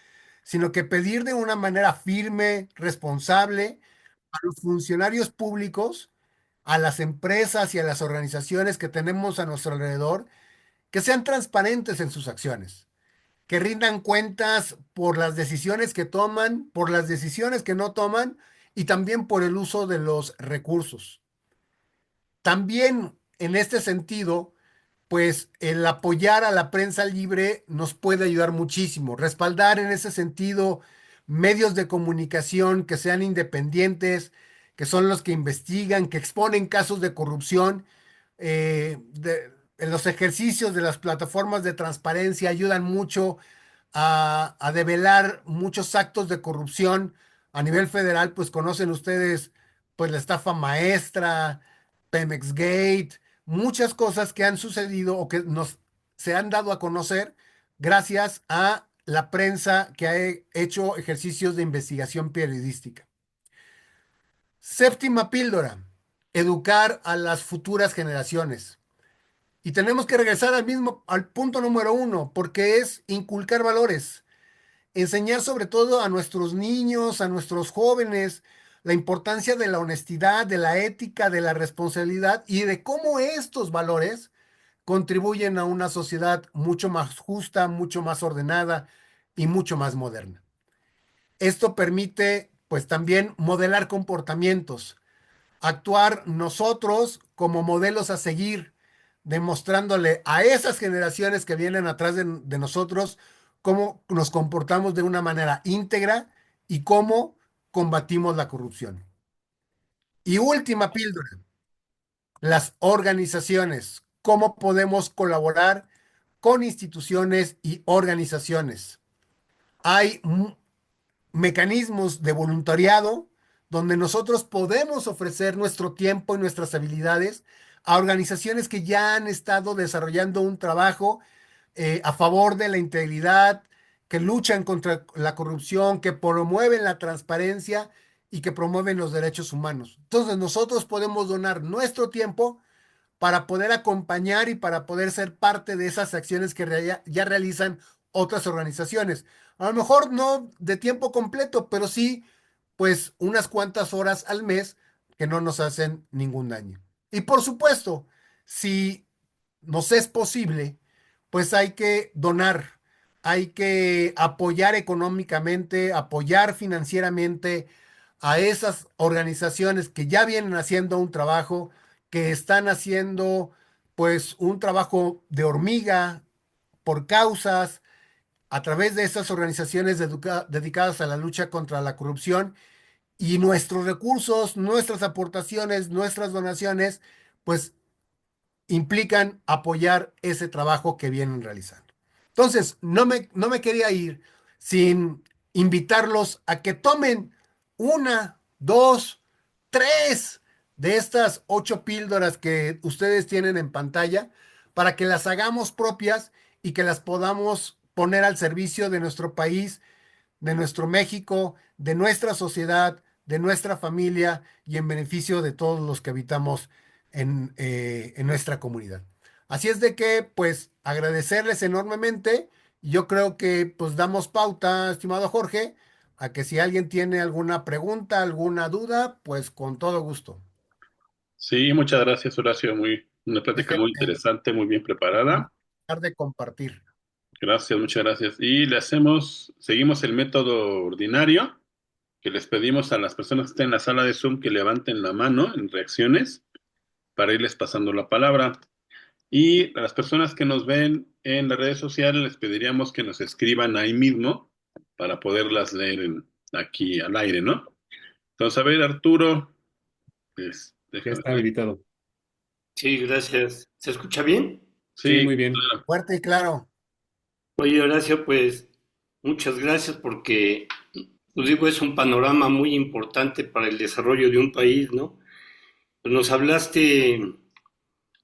sino que pedir de una manera firme, responsable a los funcionarios públicos, a las empresas y a las organizaciones que tenemos a nuestro alrededor, que sean transparentes en sus acciones, que rindan cuentas por las decisiones que toman, por las decisiones que no toman y también por el uso de los recursos. También en este sentido, pues el apoyar a la prensa libre nos puede ayudar muchísimo, respaldar en ese sentido medios de comunicación que sean independientes, que son los que investigan, que exponen casos de corrupción en los ejercicios de las plataformas de transparencia ayudan mucho a develar muchos actos de corrupción a nivel federal, pues conocen ustedes pues la estafa maestra, Pemex Gate, muchas cosas que han sucedido o que nos se han dado a conocer gracias a la prensa que ha hecho ejercicios de investigación periodística. Séptima píldora, educar a las futuras generaciones. Y tenemos que regresar al punto número uno, porque es inculcar valores, enseñar sobre todo a nuestros niños, a nuestros jóvenes, la importancia de la honestidad, de la ética, de la responsabilidad y de cómo estos valores contribuyen a una sociedad mucho más justa, mucho más ordenada y mucho más moderna. Esto permite, pues también modelar comportamientos, actuar nosotros como modelos a seguir, demostrándole a esas generaciones que vienen atrás de nosotros cómo nos comportamos de una manera íntegra y cómo combatimos la corrupción. Y última píldora, las organizaciones, cómo podemos colaborar con instituciones y organizaciones. Hay mecanismos de voluntariado donde nosotros podemos ofrecer nuestro tiempo y nuestras habilidades a organizaciones que ya han estado desarrollando un trabajo a favor de la integridad, que luchan contra la corrupción, que promueven la transparencia y que promueven los derechos humanos. Entonces nosotros podemos donar nuestro tiempo para poder acompañar y para poder ser parte de esas acciones que ya realizan otras organizaciones. A lo mejor no de tiempo completo, pero sí, pues unas cuantas horas al mes que no nos hacen ningún daño. Y por supuesto, si nos es posible, pues hay que donar, hay que apoyar económicamente, apoyar financieramente a esas organizaciones que ya vienen haciendo un trabajo, que están haciendo pues un trabajo de hormiga por causas a través de esas organizaciones dedicadas a la lucha contra la corrupción y nuestros recursos, nuestras aportaciones, nuestras donaciones, pues implican apoyar ese trabajo que vienen realizando. Entonces, no me quería ir sin invitarlos a que tomen una, dos, tres de estas 8 píldoras que ustedes tienen en pantalla para que las hagamos propias y que las podamos poner al servicio de nuestro país, de nuestro México, de nuestra sociedad, de nuestra familia y en beneficio de todos los que habitamos en nuestra comunidad. Así es de que, pues, agradecerles enormemente. Yo creo que, pues, damos pauta, estimado Jorge, a que si alguien tiene alguna pregunta, alguna duda, pues, con todo gusto. Sí, muchas gracias, Horacio. Una plática muy Déjenme interesante, muy bien preparada. dejar de compartir. Gracias, muchas gracias. Y seguimos el método ordinario, que les pedimos a las personas que estén en la sala de Zoom que levanten la mano en reacciones para irles pasando la palabra. Y a las personas que nos ven en las redes sociales les pediríamos que nos escriban ahí mismo para poderlas leer aquí al aire, ¿no? Entonces, a ver, Arturo, Ya déjame está ver. habilitado. Sí, gracias. ¿Se escucha bien? Sí, Sí, muy bien. claro. Fuerte y claro. Oye, Horacio, pues muchas gracias porque, pues digo, es un panorama muy importante para el desarrollo de un país, ¿no? Pues nos hablaste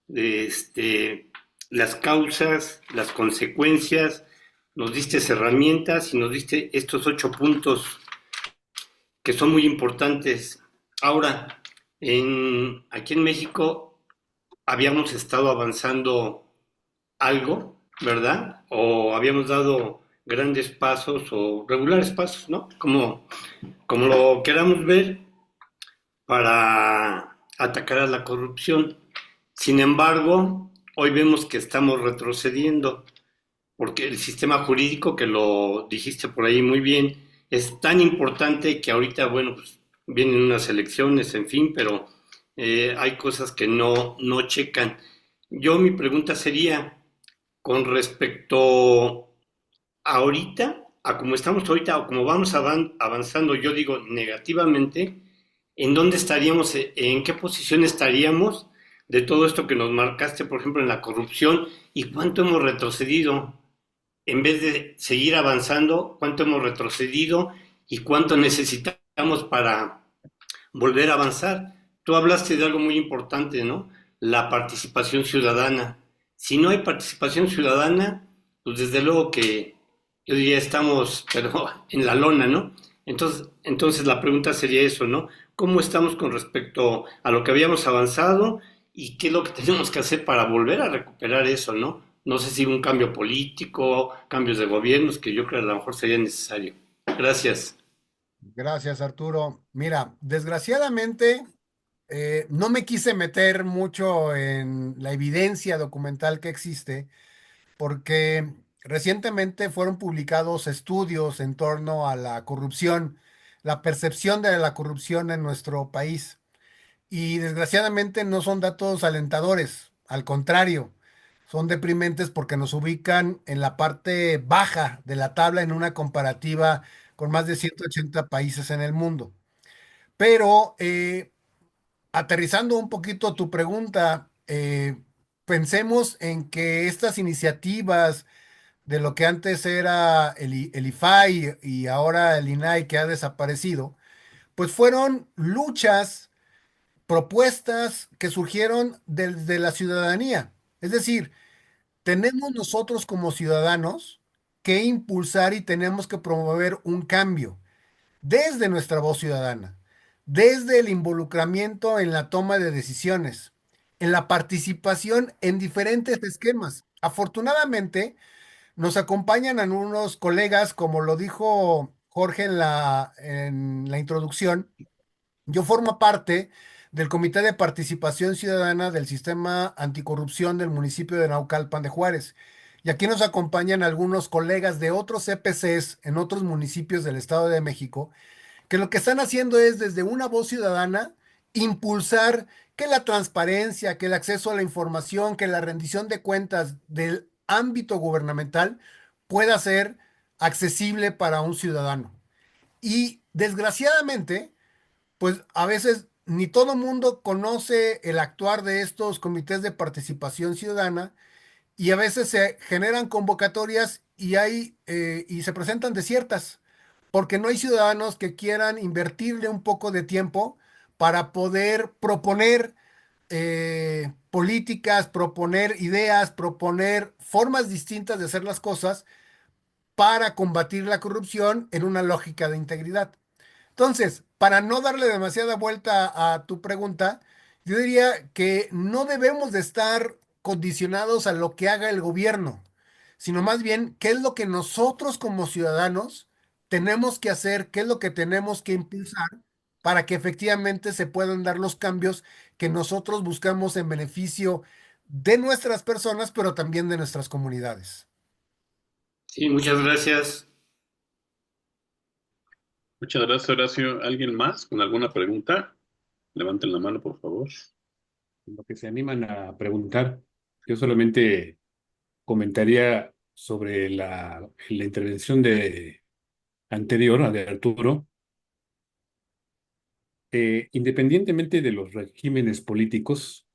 de las causas, las consecuencias, nos diste herramientas y nos diste estos 8 puntos que son muy importantes. Ahora, aquí en México habíamos estado avanzando algo, ¿verdad? O habíamos dado grandes pasos o regulares pasos, ¿no? Como lo queramos ver para atacar a la corrupción. Sin embargo, hoy vemos que estamos retrocediendo porque el sistema jurídico, que lo dijiste por ahí muy bien, es tan importante que ahorita, bueno, pues vienen unas elecciones, en fin, pero hay cosas que no checan. Yo mi pregunta sería, con respecto a ahorita, a cómo estamos ahorita o cómo vamos avanzando, yo digo negativamente, ¿en dónde estaríamos, en qué posición estaríamos de todo esto que nos marcaste, por ejemplo, en la corrupción y cuánto hemos retrocedido? En vez de seguir avanzando, cuánto hemos retrocedido y cuánto necesitamos para volver a avanzar. Tú hablaste de algo muy importante, ¿no? La participación ciudadana. Si no hay participación ciudadana, pues desde luego que yo diría estamos, pero en la lona, ¿no? Entonces la pregunta sería eso, ¿no? ¿Cómo estamos con respecto a lo que habíamos avanzado y qué es lo que tenemos que hacer para volver a recuperar eso, ¿no? No sé si un cambio político, cambios de gobiernos, que yo creo que a lo mejor sería necesario. Gracias. Gracias, Arturo. Mira, desgraciadamente, no me quise meter mucho en la evidencia documental que existe, porque recientemente fueron publicados estudios en torno a la corrupción, la percepción de la corrupción en nuestro país. Y desgraciadamente no son datos alentadores, al contrario, son deprimentes porque nos ubican en la parte baja de la tabla en una comparativa con más de 180 países en el mundo. Pero aterrizando un poquito tu pregunta, pensemos en que estas iniciativas de lo que antes era el IFAI y ahora el INAI que ha desaparecido, pues fueron luchas, propuestas que surgieron desde la ciudadanía. Es decir, tenemos nosotros como ciudadanos que impulsar y tenemos que promover un cambio desde nuestra voz ciudadana, desde el involucramiento en la toma de decisiones, en la participación en diferentes esquemas. Afortunadamente, nos acompañan algunos colegas, como lo dijo Jorge en la introducción. Yo formo parte del Comité de Participación Ciudadana del Sistema Anticorrupción del municipio de Naucalpan de Juárez. Y aquí nos acompañan algunos colegas de otros CPCs en otros municipios del Estado de México que lo que están haciendo es desde una voz ciudadana impulsar que la transparencia, que el acceso a la información, que la rendición de cuentas del ámbito gubernamental pueda ser accesible para un ciudadano. Y desgraciadamente, pues a veces ni todo mundo conoce el actuar de estos comités de participación ciudadana y a veces se generan convocatorias y se presentan desiertas, porque no hay ciudadanos que quieran invertirle un poco de tiempo para poder proponer políticas, proponer ideas, proponer formas distintas de hacer las cosas para combatir la corrupción en una lógica de integridad. Entonces, para no darle demasiada vuelta a tu pregunta, yo diría que no debemos de estar condicionados a lo que haga el gobierno, sino más bien qué es lo que nosotros como ciudadanos tenemos que hacer, qué es lo que tenemos que impulsar para que efectivamente se puedan dar los cambios que nosotros buscamos en beneficio de nuestras personas, pero también de nuestras comunidades. Sí, muchas gracias. Muchas gracias, Horacio. ¿Alguien más con alguna pregunta? Levanten la mano, por favor. Lo que se animan a preguntar, yo solamente comentaría sobre la intervención anterior, a de Arturo. Independientemente de los regímenes políticos,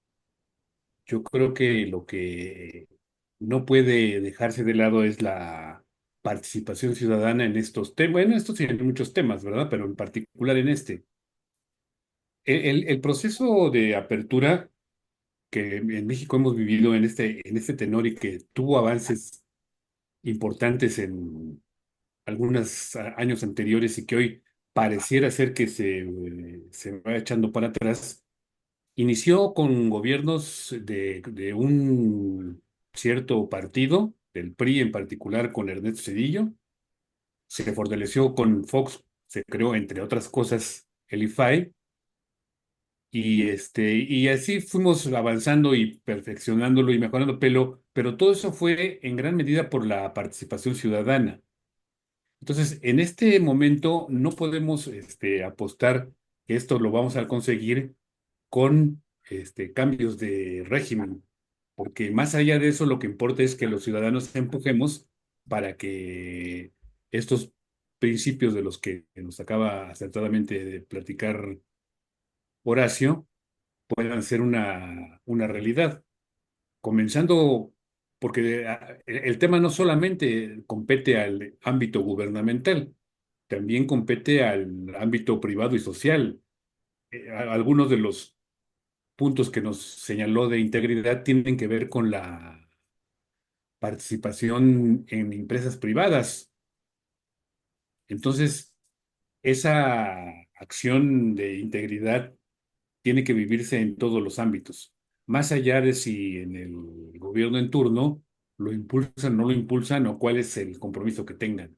yo creo que lo que no puede dejarse de lado es la participación ciudadana en estos temas, bueno, estos y en muchos temas, ¿verdad? Pero en particular en este. El proceso de apertura que en México hemos vivido en este tenor y que tuvo avances importantes en algunos años anteriores y que hoy pareciera ser que se va echando para atrás. Inició con gobiernos de un cierto partido, del PRI en particular, con Ernesto Zedillo. Se fortaleció con Fox, se creó, entre otras cosas, el IFAI. Y así fuimos avanzando y perfeccionándolo y mejorando, pero todo eso fue en gran medida por la participación ciudadana. Entonces, en este momento no podemos apostar que esto lo vamos a conseguir con cambios de régimen, porque más allá de eso lo que importa es que los ciudadanos empujemos para que estos principios de los que nos acaba acertadamente de platicar Horacio puedan ser una realidad, comenzando porque el tema no solamente compete al ámbito gubernamental, también compete al ámbito privado y social. Algunos de los puntos que nos señaló de integridad tienen que ver con la participación en empresas privadas. Entonces, esa acción de integridad tiene que vivirse en todos los ámbitos, más allá de si en el gobierno en turno lo impulsan, no lo impulsan o cuál es el compromiso que tengan.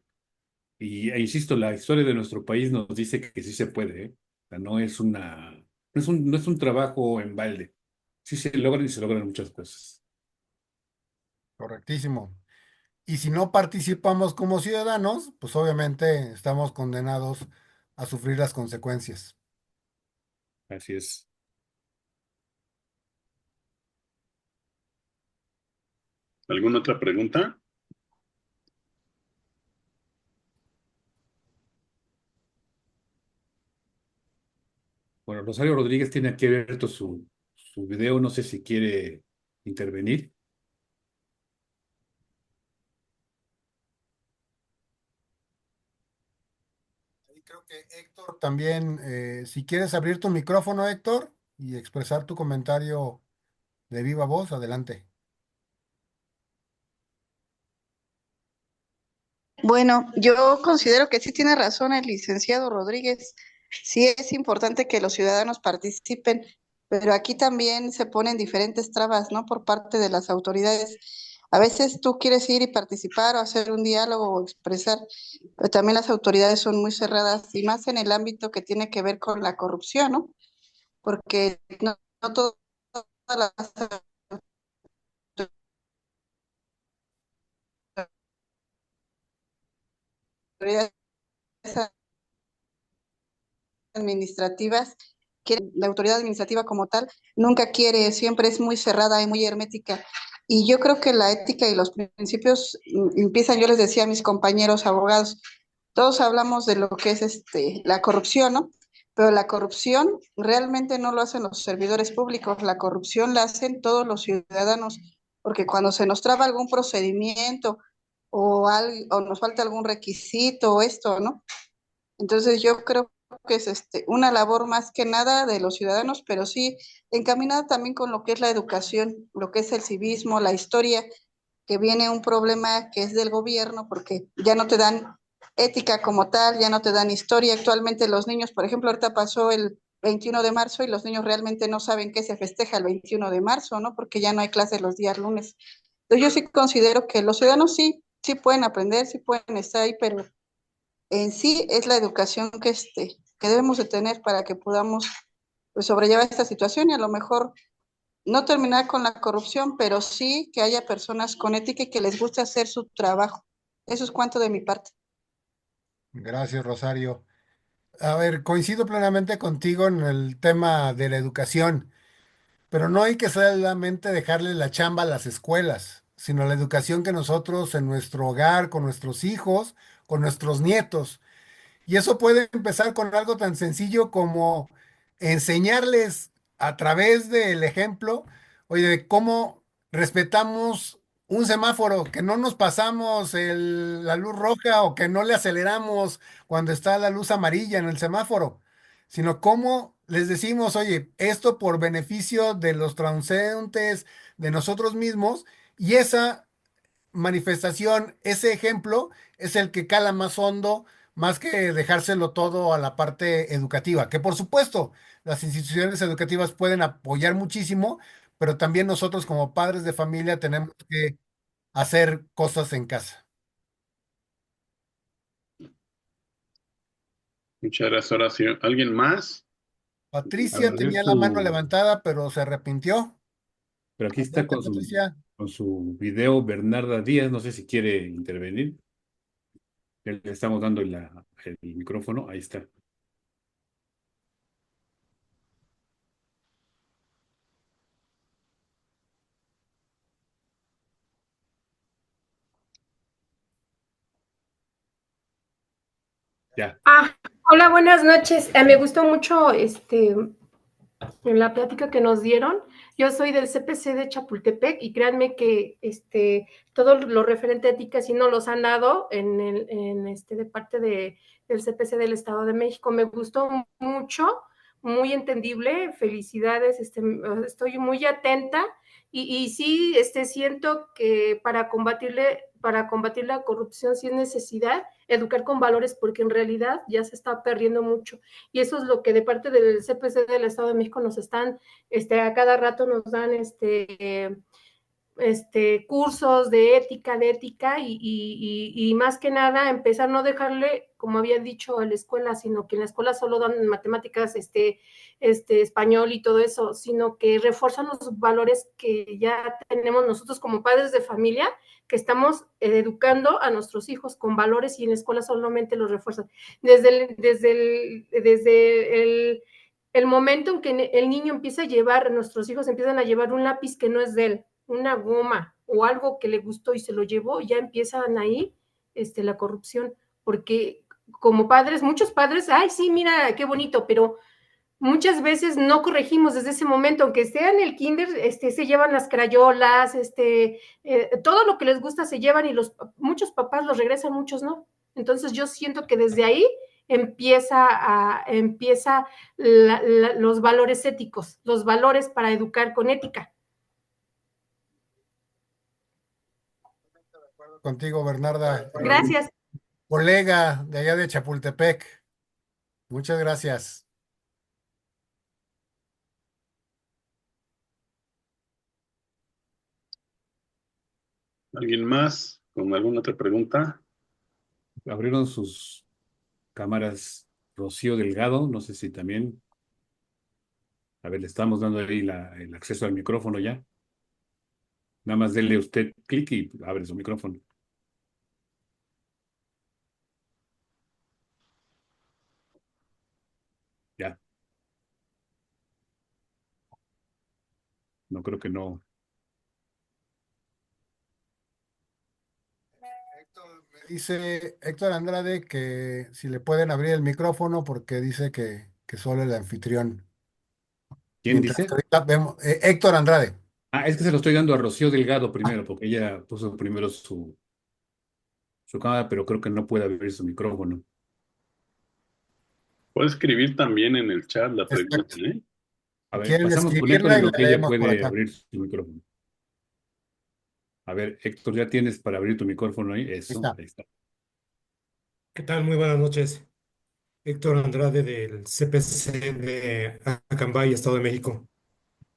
Insisto, la historia de nuestro país nos dice que sí se puede, ¿eh? O sea, no es un trabajo en balde. Sí se logran y se logran muchas cosas. Correctísimo. Y si no participamos como ciudadanos, pues obviamente estamos condenados a sufrir las consecuencias. Así es. ¿Alguna otra pregunta? Bueno, Rosario Rodríguez tiene aquí abierto su video, no sé si quiere intervenir. Y creo que Héctor también, si quieres abrir tu micrófono, Héctor, y expresar tu comentario de viva voz, adelante. Bueno, yo considero que sí tiene razón el licenciado Rodríguez. Sí es importante que los ciudadanos participen, pero aquí también se ponen diferentes trabas, ¿no? Por parte de las autoridades. A veces tú quieres ir y participar o hacer un diálogo o expresar, pero también las autoridades son muy cerradas y más en el ámbito que tiene que ver con la corrupción, ¿no? Porque no todas las autoridades administrativas, la autoridad administrativa como tal, nunca quiere, siempre es muy cerrada y muy hermética. Y yo creo que la ética y los principios empiezan, yo les decía a mis compañeros abogados, todos hablamos de lo que es la corrupción, ¿no? Pero la corrupción realmente no lo hacen los servidores públicos, la corrupción la hacen todos los ciudadanos, porque cuando se nos traba algún procedimiento o nos falta algún requisito o esto, ¿no? Entonces yo creo que es una labor más que nada de los ciudadanos, pero sí encaminada también con lo que es la educación, lo que es el civismo, la historia, que viene un problema que es del gobierno, porque ya no te dan ética como tal, ya no te dan historia. Actualmente los niños, por ejemplo, ahorita pasó el 21 de marzo y los niños realmente no saben qué se festeja el 21 de marzo, ¿no? Porque ya no hay clases los días lunes. Entonces yo sí considero que los ciudadanos sí pueden aprender, sí pueden estar ahí, pero en sí es la educación que debemos de tener para que podamos pues, sobrellevar esta situación y a lo mejor no terminar con la corrupción, pero sí que haya personas con ética y que les guste hacer su trabajo. Eso es cuanto de mi parte. Gracias, Rosario. A ver, coincido plenamente contigo en el tema de la educación, pero no hay que solamente dejarle la chamba a las escuelas, sino la educación que nosotros en nuestro hogar, con nuestros hijos, con nuestros nietos. Y eso puede empezar con algo tan sencillo como enseñarles a través del ejemplo, oye, de cómo respetamos un semáforo, que no nos pasamos la luz roja o que no le aceleramos cuando está la luz amarilla en el semáforo, sino cómo les decimos, oye, esto por beneficio de los transeúntes, de nosotros mismos, y esa manifestación, ese ejemplo es el que cala más hondo, más que dejárselo todo a la parte educativa, que por supuesto las instituciones educativas pueden apoyar muchísimo, pero también nosotros como padres de familia tenemos que hacer cosas en casa. Muchas gracias, Horacio. ¿Alguien más? Patricia Abrir tenía la mano su, levantada, pero se arrepintió. pero aquí está Adelante, Patricia. con su video Bernarda Díaz, no sé si quiere intervenir. Le estamos dando el micrófono, ahí está. Ya. Hola, buenas noches. Me gustó mucho en la plática que nos dieron. Yo soy del CPC de Chapultepec y créanme que todo lo referente a ética sí nos los han dado de parte del CPC del Estado de México. Me gustó mucho, muy entendible. Felicidades, estoy muy atenta y sí, siento que para combatir la corrupción sí es necesidad educar con valores porque en realidad ya se está perdiendo mucho y eso es lo que de parte del CPC del Estado de México nos están, a cada rato nos dan cursos de ética y más que nada empezar a no dejarle como había dicho, en la escuela, sino que en la escuela solo dan matemáticas, español y todo eso, sino que refuerzan los valores que ya tenemos nosotros como padres de familia, que estamos educando a nuestros hijos con valores y en la escuela solamente los refuerzan. Desde el momento en que el niño empieza a llevar, nuestros hijos empiezan a llevar un lápiz que no es de él, una goma o algo que le gustó y se lo llevó, ya empiezan ahí la corrupción, porque como padres, muchos padres, ay, sí, mira, qué bonito, pero muchas veces no corregimos desde ese momento, aunque esté en el kinder, se llevan las crayolas, todo lo que les gusta se llevan y muchos papás los regresan, muchos no. Entonces yo siento que desde ahí empieza los valores éticos, los valores para educar con ética. Contigo, Bernarda. Gracias. Colega de allá de Chapultepec. Muchas gracias. ¿Alguien más con alguna otra pregunta? Abrieron sus cámaras Rocío Delgado, no sé si también. A ver, le estamos dando ahí el acceso al micrófono ya. Nada más dele usted clic y abre su micrófono. Ya. No creo que no. Me dice Héctor Andrade que si le pueden abrir el micrófono porque dice que solo el anfitrión. ¿Quién Mientras que dice? ahorita vemos, Héctor Andrade. Ah, es que se lo estoy dando a Rocío Delgado primero, porque ella puso primero su cámara, pero creo que no puede abrir su micrófono. Puede escribir también en el chat la pregunta, Exacto. ¿eh? A ver, Quieren pasamos con Héctor escribirla en y lo la que ella leemos por puede acá. abrir su micrófono. A ver, Héctor, ¿ya tienes para abrir tu micrófono ahí? Ahí Eso, está. ahí está. ¿Qué tal? Muy buenas noches. Héctor Andrade del CPC de Acambay, Estado de México.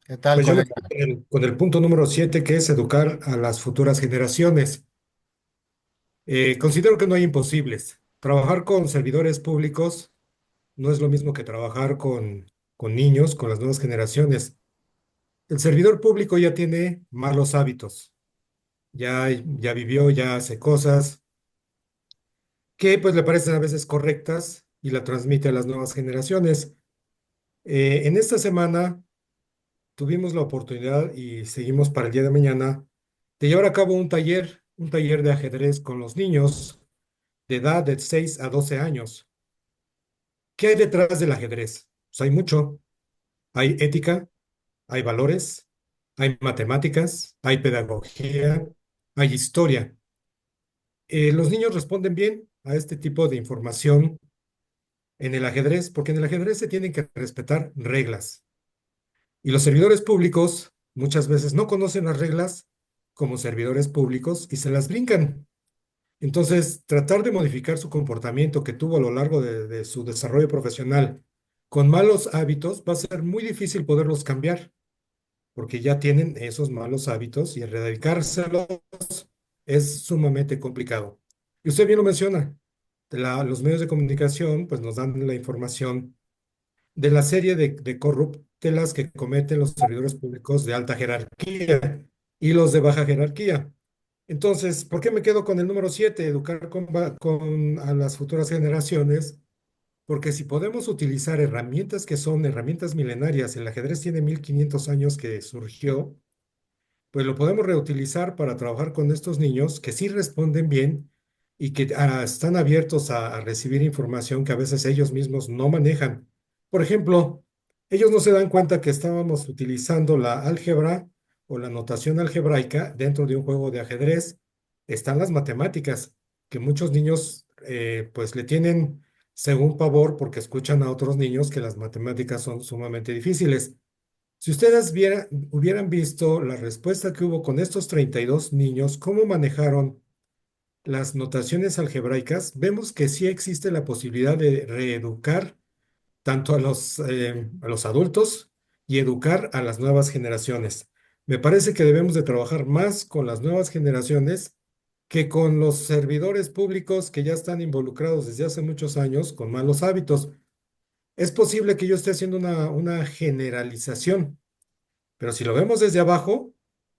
¿Qué tal, Pues yo me colega? quedo con el punto número 7, que es educar a las futuras generaciones. Considero que no hay imposibles. Trabajar con servidores públicos no es lo mismo que trabajar con niños, con las nuevas generaciones. El servidor público ya tiene malos hábitos, ya vivió, ya hace cosas que pues le parecen a veces correctas y la transmite a las nuevas generaciones. En esta semana tuvimos la oportunidad y seguimos para el día de mañana de llevar a cabo un taller de ajedrez con los niños de edad de 6 a 12 años. ¿Qué hay detrás del ajedrez? Pues hay mucho. Hay ética, hay valores, hay matemáticas, hay pedagogía, hay historia. Los niños responden bien a este tipo de información en el ajedrez, porque en el ajedrez se tienen que respetar reglas. Y los servidores públicos muchas veces no conocen las reglas como servidores públicos y se las brincan. Entonces, tratar de modificar su comportamiento que tuvo a lo largo de su desarrollo profesional con malos hábitos va a ser muy difícil poderlos cambiar, porque ya tienen esos malos hábitos y erradicárselos es sumamente complicado. Y usted bien lo menciona, los medios de comunicación pues nos dan la información de la serie de corruptelas que cometen los servidores públicos de alta jerarquía y los de baja jerarquía. Entonces, ¿por qué me quedo con el número 7, educar a las futuras generaciones? Porque si podemos utilizar herramientas que son herramientas milenarias, el ajedrez tiene 1500 años que surgió, pues lo podemos reutilizar para trabajar con estos niños que sí responden bien y que están abiertos a recibir información que a veces ellos mismos no manejan. Por ejemplo, ellos no se dan cuenta que estábamos utilizando la álgebra o la notación algebraica dentro de un juego de ajedrez. Están las matemáticas, que muchos niños pues le tienen según pavor porque escuchan a otros niños que las matemáticas son sumamente difíciles. Si ustedes hubieran visto la respuesta que hubo con estos 32 niños, cómo manejaron las notaciones algebraicas, vemos que sí existe la posibilidad de reeducar tanto a los adultos y educar a las nuevas generaciones. Me parece que debemos de trabajar más con las nuevas generaciones que con los servidores públicos que ya están involucrados desde hace muchos años con malos hábitos. Es posible que yo esté haciendo una generalización, pero si lo vemos desde abajo,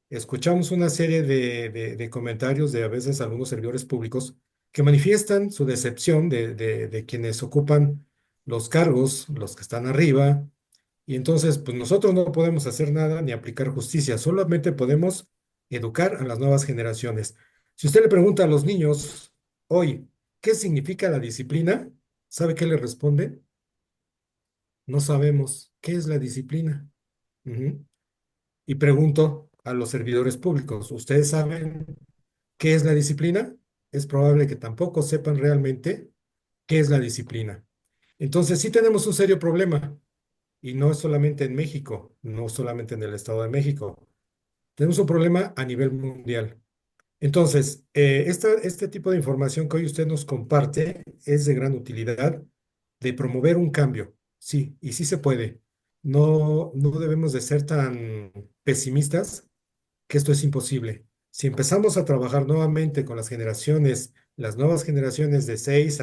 escuchamos una serie de comentarios de a veces algunos servidores públicos que manifiestan su decepción de quienes ocupan los cargos, los que están arriba, y entonces pues nosotros no podemos hacer nada ni aplicar justicia, solamente podemos educar a las nuevas generaciones. Si usted le pregunta a los niños hoy, ¿qué significa la disciplina? ¿Sabe qué le responde? No sabemos qué es la disciplina. Ujú. Y pregunto a los servidores públicos, ¿ustedes saben qué es la disciplina? Es probable que tampoco sepan realmente qué es la disciplina. Entonces sí tenemos un serio problema, y no es solamente en México, no solamente en el Estado de México. Tenemos un problema a nivel mundial. Entonces, este tipo de información que hoy usted nos comparte es de gran utilidad de promover un cambio. Sí, y sí se puede. No debemos de ser tan pesimistas que esto es imposible. Si empezamos a trabajar nuevamente con las nuevas generaciones de 6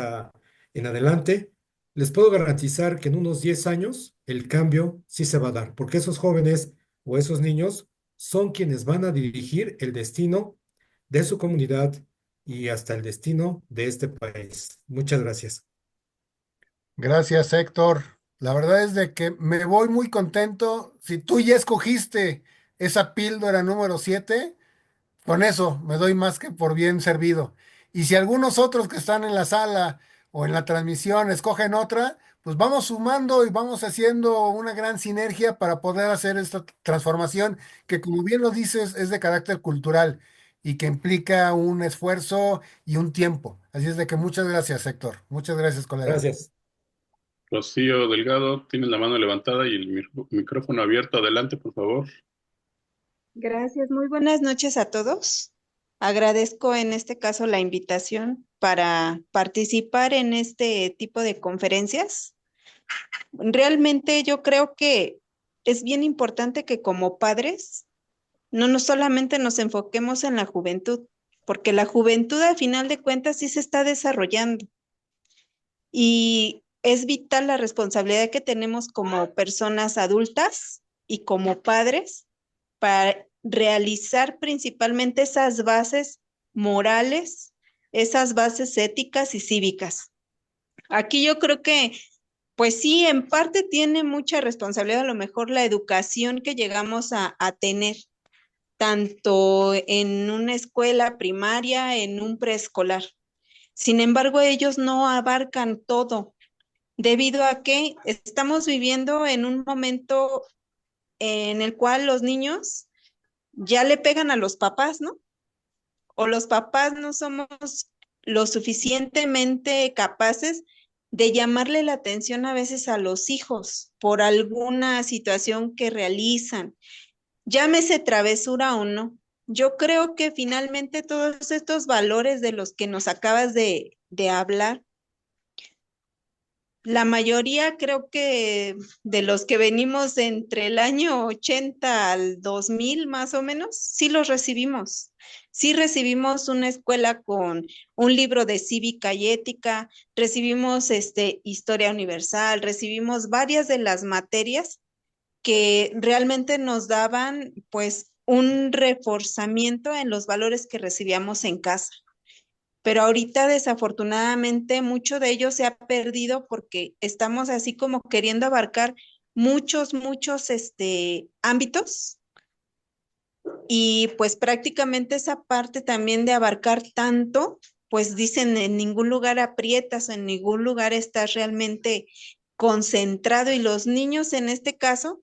en adelante, les puedo garantizar que en unos 10 años el cambio sí se va a dar, porque esos jóvenes o esos niños son quienes van a dirigir el destino de su comunidad y hasta el destino de este país. Muchas gracias. Gracias, Héctor. La verdad es de que me voy muy contento. Si tú ya escogiste esa píldora número 7, con eso me doy más que por bien servido. Y si algunos otros que están en la sala o en la transmisión escogen otra, pues vamos sumando y vamos haciendo una gran sinergia para poder hacer esta transformación que, como bien lo dices, es de carácter cultural y que implica un esfuerzo y un tiempo. Así es de que muchas gracias, Héctor. Muchas gracias, colega. Gracias. Rocío Delgado, tienes la mano levantada y el micrófono abierto. Adelante, por favor. Gracias, muy buenas noches a todos. Agradezco en este caso la invitación para participar en este tipo de conferencias. Realmente yo creo que es bien importante que como padres no solamente nos enfoquemos en la juventud, porque la juventud a final de cuentas sí se está desarrollando y es vital la responsabilidad que tenemos como personas adultas y como padres para realizar principalmente esas bases morales, esas bases éticas y cívicas. Aquí yo creo que, pues sí, en parte tiene mucha responsabilidad a lo mejor la educación que llegamos a tener, tanto en una escuela primaria, en un preescolar. Sin embargo, ellos no abarcan todo, debido a que estamos viviendo en un momento en el cual los niños ya le pegan a los papás, ¿no? O los papás no somos lo suficientemente capaces de llamarle la atención a veces a los hijos por alguna situación que realizan, llámese travesura o no. Yo creo que finalmente todos estos valores de los que nos acabas de hablar, la mayoría creo que de los que venimos entre el año 80 al 2000 más o menos, sí los recibimos. Sí recibimos una escuela con un libro de cívica y ética, recibimos historia universal, recibimos varias de las materias que realmente nos daban pues un reforzamiento en los valores que recibíamos en casa. Pero ahorita desafortunadamente mucho de ello se ha perdido porque estamos así como queriendo abarcar muchos ámbitos y pues prácticamente esa parte también de abarcar tanto, pues dicen en ningún lugar aprietas, en ningún lugar estás realmente concentrado y los niños en este caso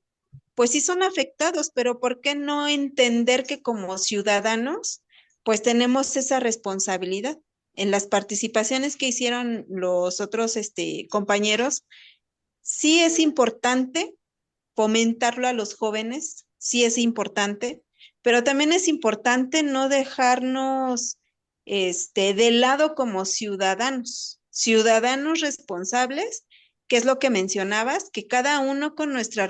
pues sí son afectados, pero ¿por qué no entender que como ciudadanos, pues tenemos esa responsabilidad? En las participaciones que hicieron los otros compañeros, sí es importante fomentarlo a los jóvenes, sí es importante, pero también es importante no dejarnos de lado como ciudadanos, ciudadanos responsables, que es lo que mencionabas, que cada uno con nuestra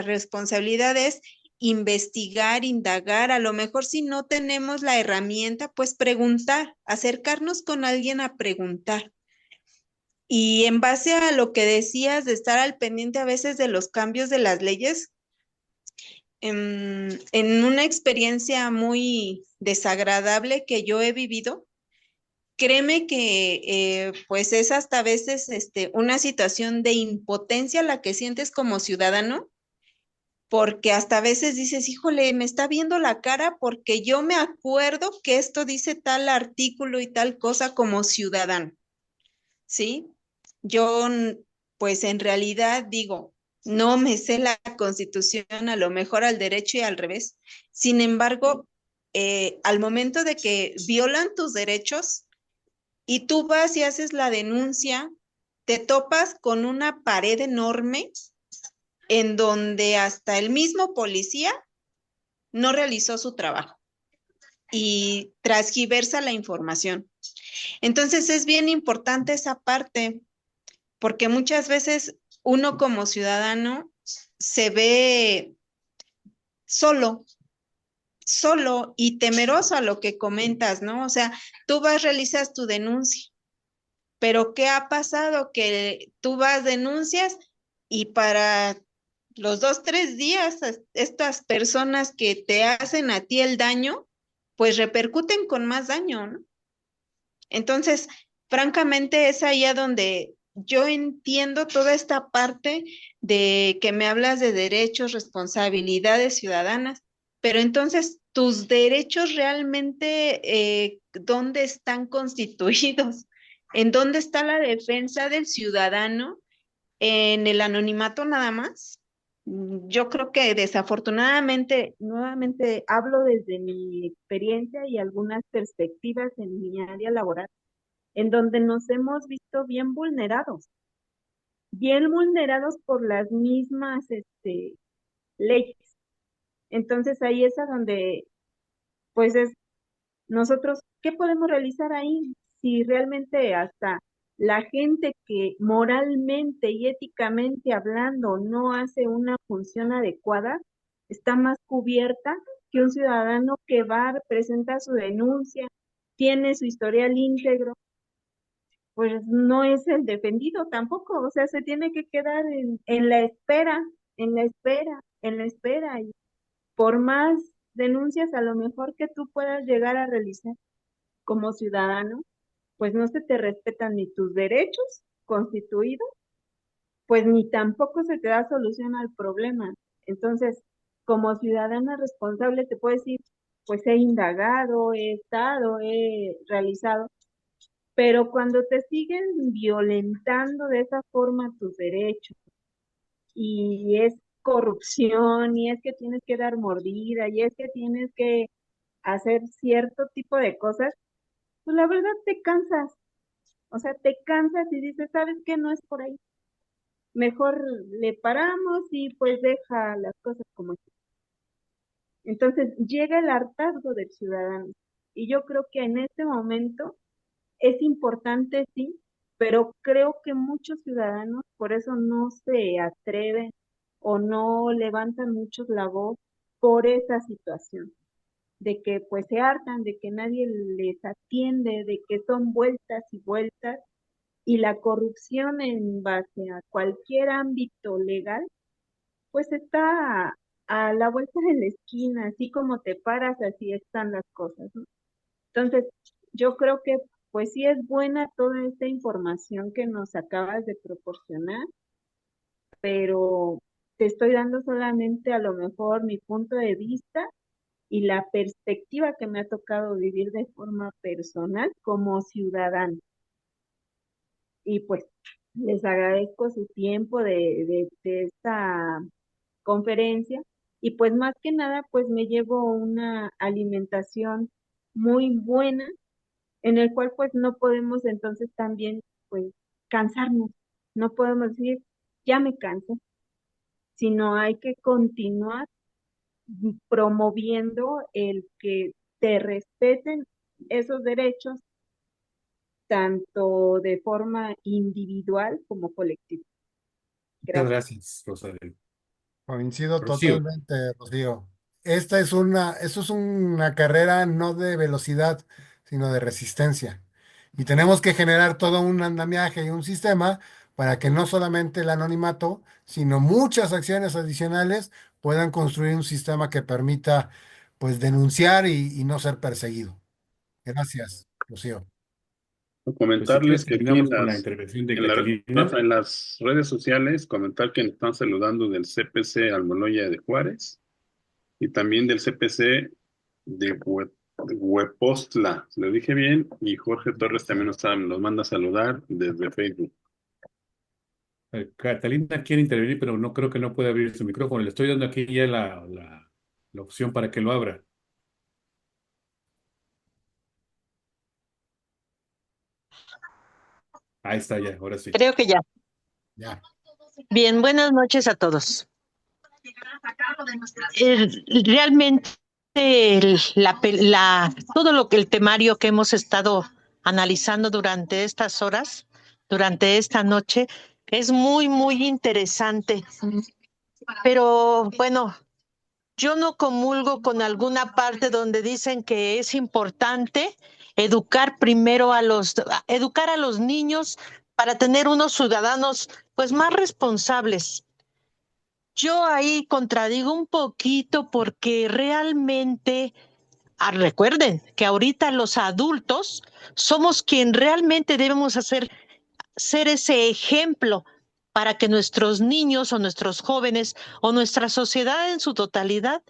responsabilidad es investigar, indagar, a lo mejor si no tenemos la herramienta, pues preguntar, acercarnos con alguien a preguntar. Y en base a lo que decías de estar al pendiente a veces de los cambios de las leyes, en una experiencia muy desagradable que yo he vivido, créeme que pues es hasta a veces una situación de impotencia la que sientes como ciudadano, porque hasta a veces dices, híjole, me está viendo la cara porque yo me acuerdo que esto dice tal artículo y tal cosa como ciudadano, ¿sí? Yo, pues en realidad digo, no me sé la Constitución, a lo mejor al derecho y al revés. Sin embargo, al momento de que violan tus derechos y tú vas y haces la denuncia, te topas con una pared enorme en donde hasta el mismo policía no realizó su trabajo y transgiversa la información. Entonces es bien importante esa parte, porque muchas veces uno como ciudadano se ve solo, solo y temeroso a lo que comentas, ¿no? O sea, tú vas, realizas tu denuncia, pero ¿qué ha pasado? Que tú vas, denuncias y para los 2, 3 días, estas personas que te hacen a ti el daño, pues repercuten con más daño, ¿no? Entonces, francamente, es ahí a donde yo entiendo toda esta parte de que me hablas de derechos, responsabilidades ciudadanas, pero entonces, ¿tus derechos realmente dónde están constituidos? ¿En dónde está la defensa del ciudadano? ¿En el anonimato nada más? Yo creo que desafortunadamente, nuevamente hablo desde mi experiencia y algunas perspectivas en mi área laboral, en donde nos hemos visto bien vulnerados por las mismas leyes. Entonces ahí es a donde, pues es nosotros, ¿qué podemos realizar ahí? Si realmente hasta la gente que moralmente y éticamente hablando no hace una función adecuada, está más cubierta que un ciudadano que va, presenta su denuncia, tiene su historial íntegro, pues no es el defendido tampoco, o sea, se tiene que quedar en la espera, en la espera, en la espera, y por más denuncias a lo mejor que tú puedas llegar a realizar como ciudadano, pues no se te respetan ni tus derechos constituidos, pues ni tampoco se te da solución al problema. Entonces, como ciudadana responsable te puedo decir, pues he indagado, he estado, he realizado, pero cuando te siguen violentando de esa forma tus derechos y es corrupción y es que tienes que dar mordida y es que tienes que hacer cierto tipo de cosas, pues la verdad te cansas. O sea, te cansas y dices, ¿sabes qué? No es por ahí. Mejor le paramos y pues deja las cosas como están. Entonces llega el hartazgo del ciudadano. Y yo creo que en este momento es importante, sí, pero creo que muchos ciudadanos por eso no se atreven o no levantan mucho la voz por esa situación, de que pues se hartan, de que nadie les atiende, de que son vueltas y vueltas. Y la corrupción en base a cualquier ámbito legal, pues está a la vuelta de la esquina, así como te paras, así están las cosas, ¿no? Entonces, yo creo que pues sí es buena toda esta información que nos acabas de proporcionar, pero te estoy dando solamente a lo mejor mi punto de vista y la perspectiva que me ha tocado vivir de forma personal como ciudadano. Y pues les agradezco su tiempo de esta conferencia y pues más que nada pues me llevo una alimentación muy buena en el cual pues no podemos entonces también pues cansarnos, no podemos decir ya me canso, sino hay que continuar promoviendo el que te respeten esos derechos tanto de forma individual como colectiva. Muchas Gracias. gracias, Rosario. Coincido Rocío. totalmente, Rocío. Eso es una carrera no de velocidad, sino de resistencia. Y tenemos que generar todo un andamiaje y un sistema para que no solamente el anonimato, sino muchas acciones adicionales puedan construir un sistema que permita, pues, denunciar y no ser perseguido. Gracias, Rocío. Pues si quieres Comentarles que aquí terminamos con la intervención de Catalina. En las redes sociales, comentar que nos están saludando del CPC Almoloya de Juárez y también del CPC de Huepostla. Lo dije bien, y Jorge Torres también nos manda a saludar desde Facebook. Catalina quiere intervenir, pero no creo que no puede abrir su micrófono. Le estoy dando aquí ya la opción para que lo abra. Ahí está ya, ahora sí. Creo que ya. Ya. Bien, buenas noches a todos. Realmente todo lo que el temario que hemos estado analizando durante estas horas, durante esta noche, es muy, muy interesante. Pero bueno, yo no comulgo con alguna parte donde dicen que es importante educar a los niños para tener unos ciudadanos pues más responsables. Yo ahí contradigo un poquito porque realmente, recuerden que ahorita los adultos somos quien realmente debemos ser ese ejemplo para que nuestros niños o nuestros jóvenes o nuestra sociedad en su totalidad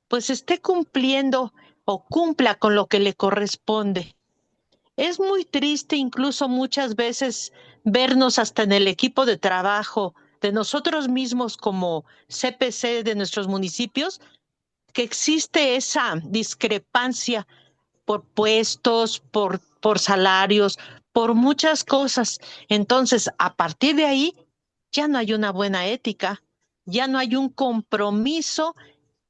pues esté cumpliendo o cumpla con lo que le corresponde. Es muy triste incluso muchas veces vernos hasta en el equipo de trabajo de nosotros mismos como CPC de nuestros municipios, que existe esa discrepancia por puestos, por salarios, por muchas cosas. Entonces, a partir de ahí, ya no hay una buena ética, ya no hay un compromiso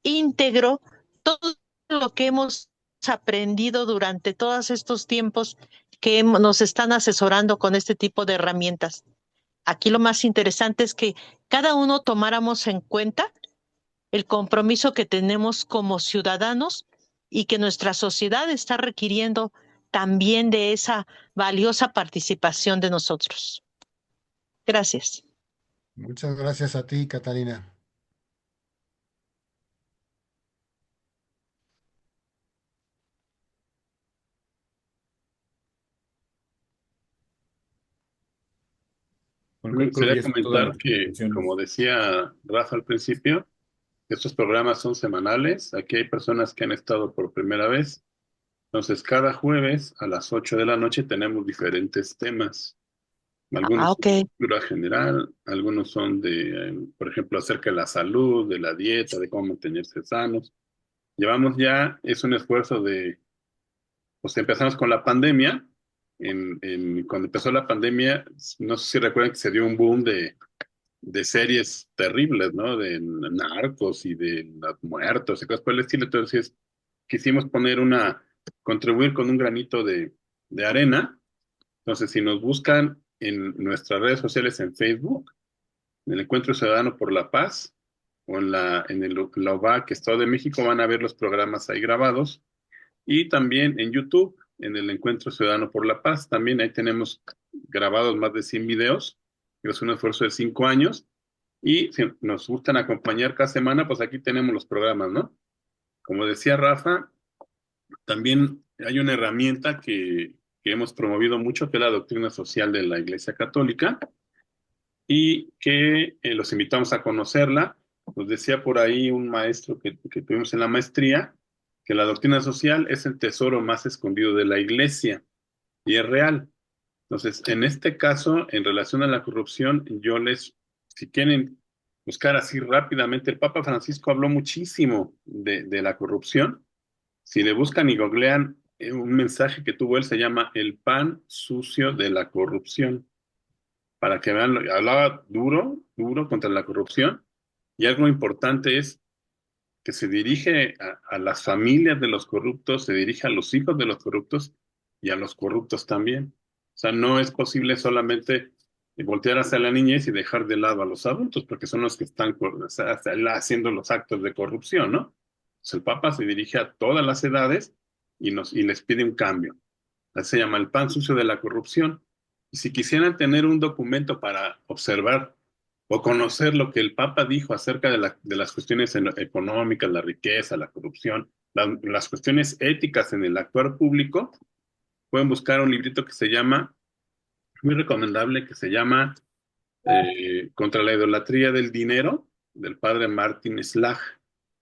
íntegro, todo lo que hemos aprendido durante todos estos tiempos que nos están asesorando con este tipo de herramientas. Aquí lo más interesante es que cada uno tomáramos en cuenta el compromiso que tenemos como ciudadanos y que nuestra sociedad está requiriendo también de esa valiosa participación de nosotros. Gracias. Muchas gracias a ti, Catalina. Bueno, Me creo que gustaría ya son todas comentar las que, como intervenciones. decía Rafa al principio, estos programas son semanales. Aquí hay personas que han estado por primera vez. Entonces, cada jueves a las 8 de la noche tenemos diferentes temas. Algunos son Ok. de cultura general, algunos son por ejemplo, acerca de la salud, de la dieta, de cómo mantenerse sanos. Llevamos ya, es un esfuerzo pues empezamos con la pandemia. Cuando empezó la pandemia, no sé si recuerdan que se dio un boom de series terribles, ¿no? De narcos y de los muertos y cosas por el estilo. Entonces, quisimos contribuir con un granito de arena. Entonces, si nos buscan en nuestras redes sociales en Facebook, en el Encuentro Ciudadano por la Paz, o la OVAC Estado de México, van a ver los programas ahí grabados. Y también en YouTube, en el Encuentro Ciudadano por la Paz, también ahí tenemos grabados más de 100 videos. Es un esfuerzo de 5 años. Y si nos gustan acompañar cada semana, pues aquí tenemos los programas, ¿no? Como decía Rafa, también hay una herramienta que hemos promovido mucho, que es la doctrina social de la Iglesia Católica, y que los invitamos a conocerla. Nos decía por ahí un maestro que tuvimos en la maestría, que la doctrina social es el tesoro más escondido de la Iglesia, y es real. Entonces, en este caso, en relación a la corrupción, si quieren buscar así rápidamente, el Papa Francisco habló muchísimo de la corrupción. Si le buscan y googlean un mensaje que tuvo él, se llama El pan sucio de la corrupción. Para que vean, hablaba duro, duro contra la corrupción. Y algo importante es que se dirige a las familias de los corruptos, se dirige a los hijos de los corruptos y a los corruptos también. O sea, no es posible solamente y voltear hacia la niñez y dejar de lado a los adultos, porque son los que están o sea, haciendo los actos de corrupción, ¿no? Entonces el Papa se dirige a todas las edades y les pide un cambio. Se llama el pan sucio de la corrupción. Y si quisieran tener un documento para observar o conocer lo que el Papa dijo acerca de las cuestiones económicas, la riqueza, la corrupción, las cuestiones éticas en el actuar público, pueden buscar un librito que se llama, muy recomendable, que se llama Contra la idolatría del dinero, del padre Martin Slag.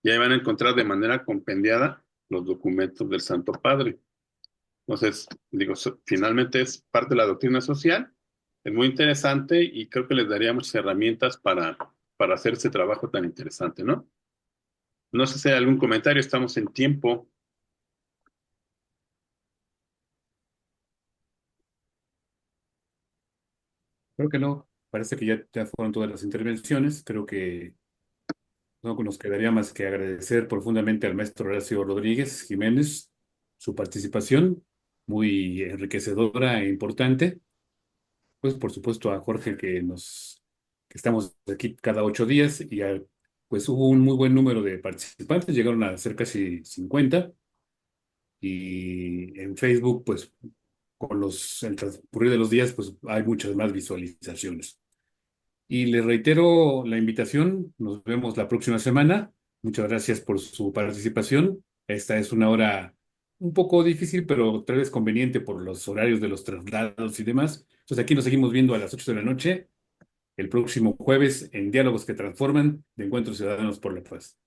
Y ahí van a encontrar de manera compendiada los documentos del Santo Padre. Entonces, digo, finalmente es parte de la doctrina social, es muy interesante y creo que les daría muchas herramientas para hacer ese trabajo tan interesante, ¿no? No sé si hay algún comentario, estamos en tiempo. Creo que no. Parece que ya fueron todas las intervenciones. Creo que no nos quedaría más que agradecer profundamente al maestro Horacio Rodríguez Jiménez su participación, muy enriquecedora e importante. Pues por supuesto a Jorge que estamos aquí cada 8 días pues hubo un muy buen número de participantes, llegaron a ser casi 50 y en Facebook pues con el transcurrir de los días pues hay muchas más visualizaciones. Y le reitero la invitación, nos vemos la próxima semana. Muchas gracias por su participación. Esta es una hora un poco difícil, pero tal vez conveniente por los horarios de los traslados y demás. Entonces aquí nos seguimos viendo a las 8 de la noche, el próximo jueves, en Diálogos que Transforman, de Encuentros Ciudadanos por la Paz.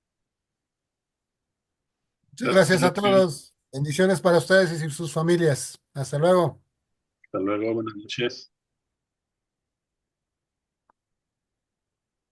Muchas gracias a todos. Bendiciones para ustedes y sus familias. Hasta luego. Hasta luego, buenas noches.